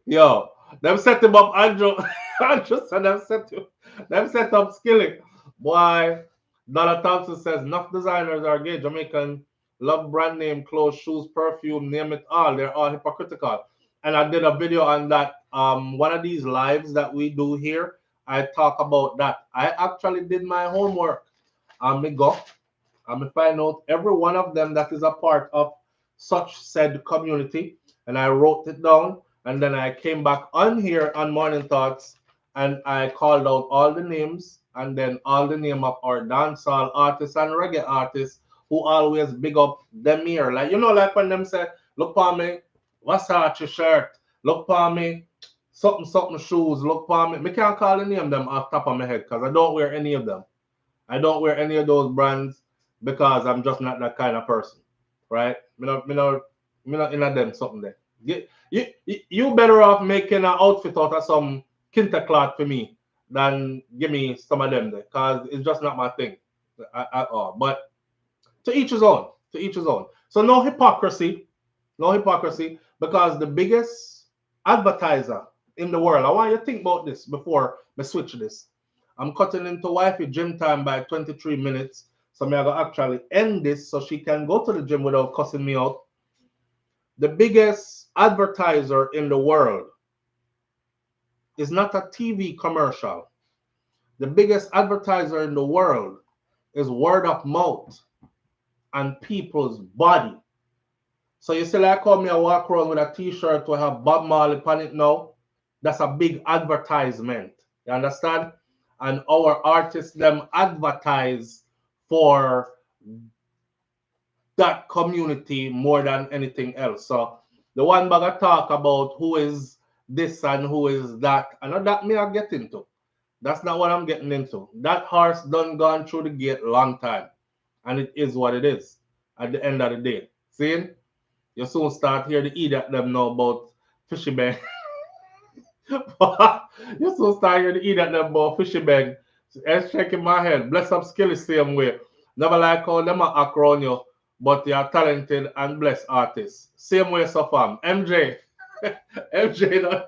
Yo, them set him up, Andrew. Andrew said them set up Skilling. Boy, Donna Thompson says enough designers are gay. Jamaican love brand name, clothes, shoes, perfume, name it all. They're all hypocritical. And I did a video on that. One of these lives that we do here, I talk about that. I actually did my homework. Me go. Me find out every one of them that is a part of such said community, and I wrote it down. And then I came back on here on Morning Thoughts and I called out all the names and then all the name of our dancehall artists and reggae artists who always big up them here. Like, you know, like when them say, look for me, Versace shirt, look for me, something, something shoes, look for me. Me can't call the name them off top of my head because I don't wear any of them. I don't wear any of those brands because I'm just not that kind of person, right? Me not in a them something there. You better off making an outfit out of some kinta cloth for me than give me some of them there, because it's just not my thing at all. But to each his own. To each his own. So no hypocrisy. No hypocrisy, because the biggest advertiser in the world, I want you to think about this before I switch this. I'm cutting into wifey gym time by 23 minutes. So I'm going to actually end this so she can go to the gym without cussing me out. The biggest advertiser in the world is not a TV commercial. The biggest advertiser in the world is word of mouth and people's body. So you see, like how me I walk around with a t-shirt to have Bob Marley on it now, that's a big advertisement. You understand? And our artists them advertise for that community more than anything else. So the one bag of talk about who is this and who is that, and that me I get into. That's not what I'm getting into. That horse done gone through the gate long time. And it is what it is at the end of the day. See? You soon start hear the idiot them know about fishy bang. You soon start hear the idiot them about fishy bang. It's shaking my head. Bless up Skilly same way. Never like how them are act around you, but they are talented and blessed artists. Same way so fam. MJ. MJ, you know,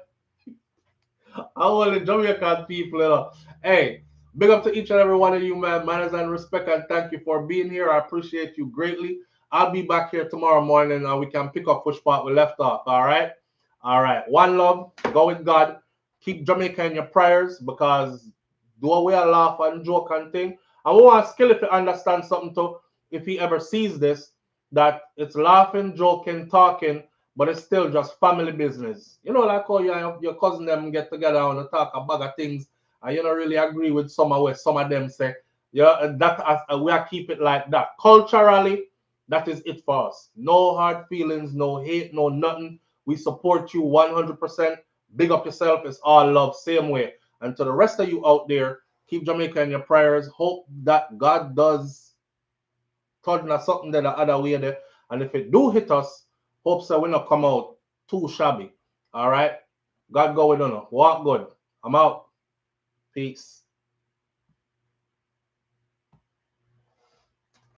all the Jamaican people, you know. Hey, big up to each and every one of you, man. Manners and respect, and thank you for being here. I appreciate you greatly. I'll be back here tomorrow morning and we can pick up which part we left off. All right. All right. One love. Go with God. Keep Jamaica in your prayers, because do we laugh and joke and thing. And we want Skilly to understand something too. if he ever sees this, that it's laughing, joking, talking, but it's still just family business. You know, like how your cousin them get together and talk a bag of things, and you don't really agree with some of what some of them say. Yeah, we are keep it like that. Culturally, that is it for us. No hard feelings, no hate, no nothing. We support you 100%. Big up yourself. It's all love, same way. And to the rest of you out there, keep Jamaica in your prayers. Hope that God does touch on something that the other way there. And if it do hit us, hope so we not come out too shabby. All right. God go with us. Walk good. I'm out. Peace.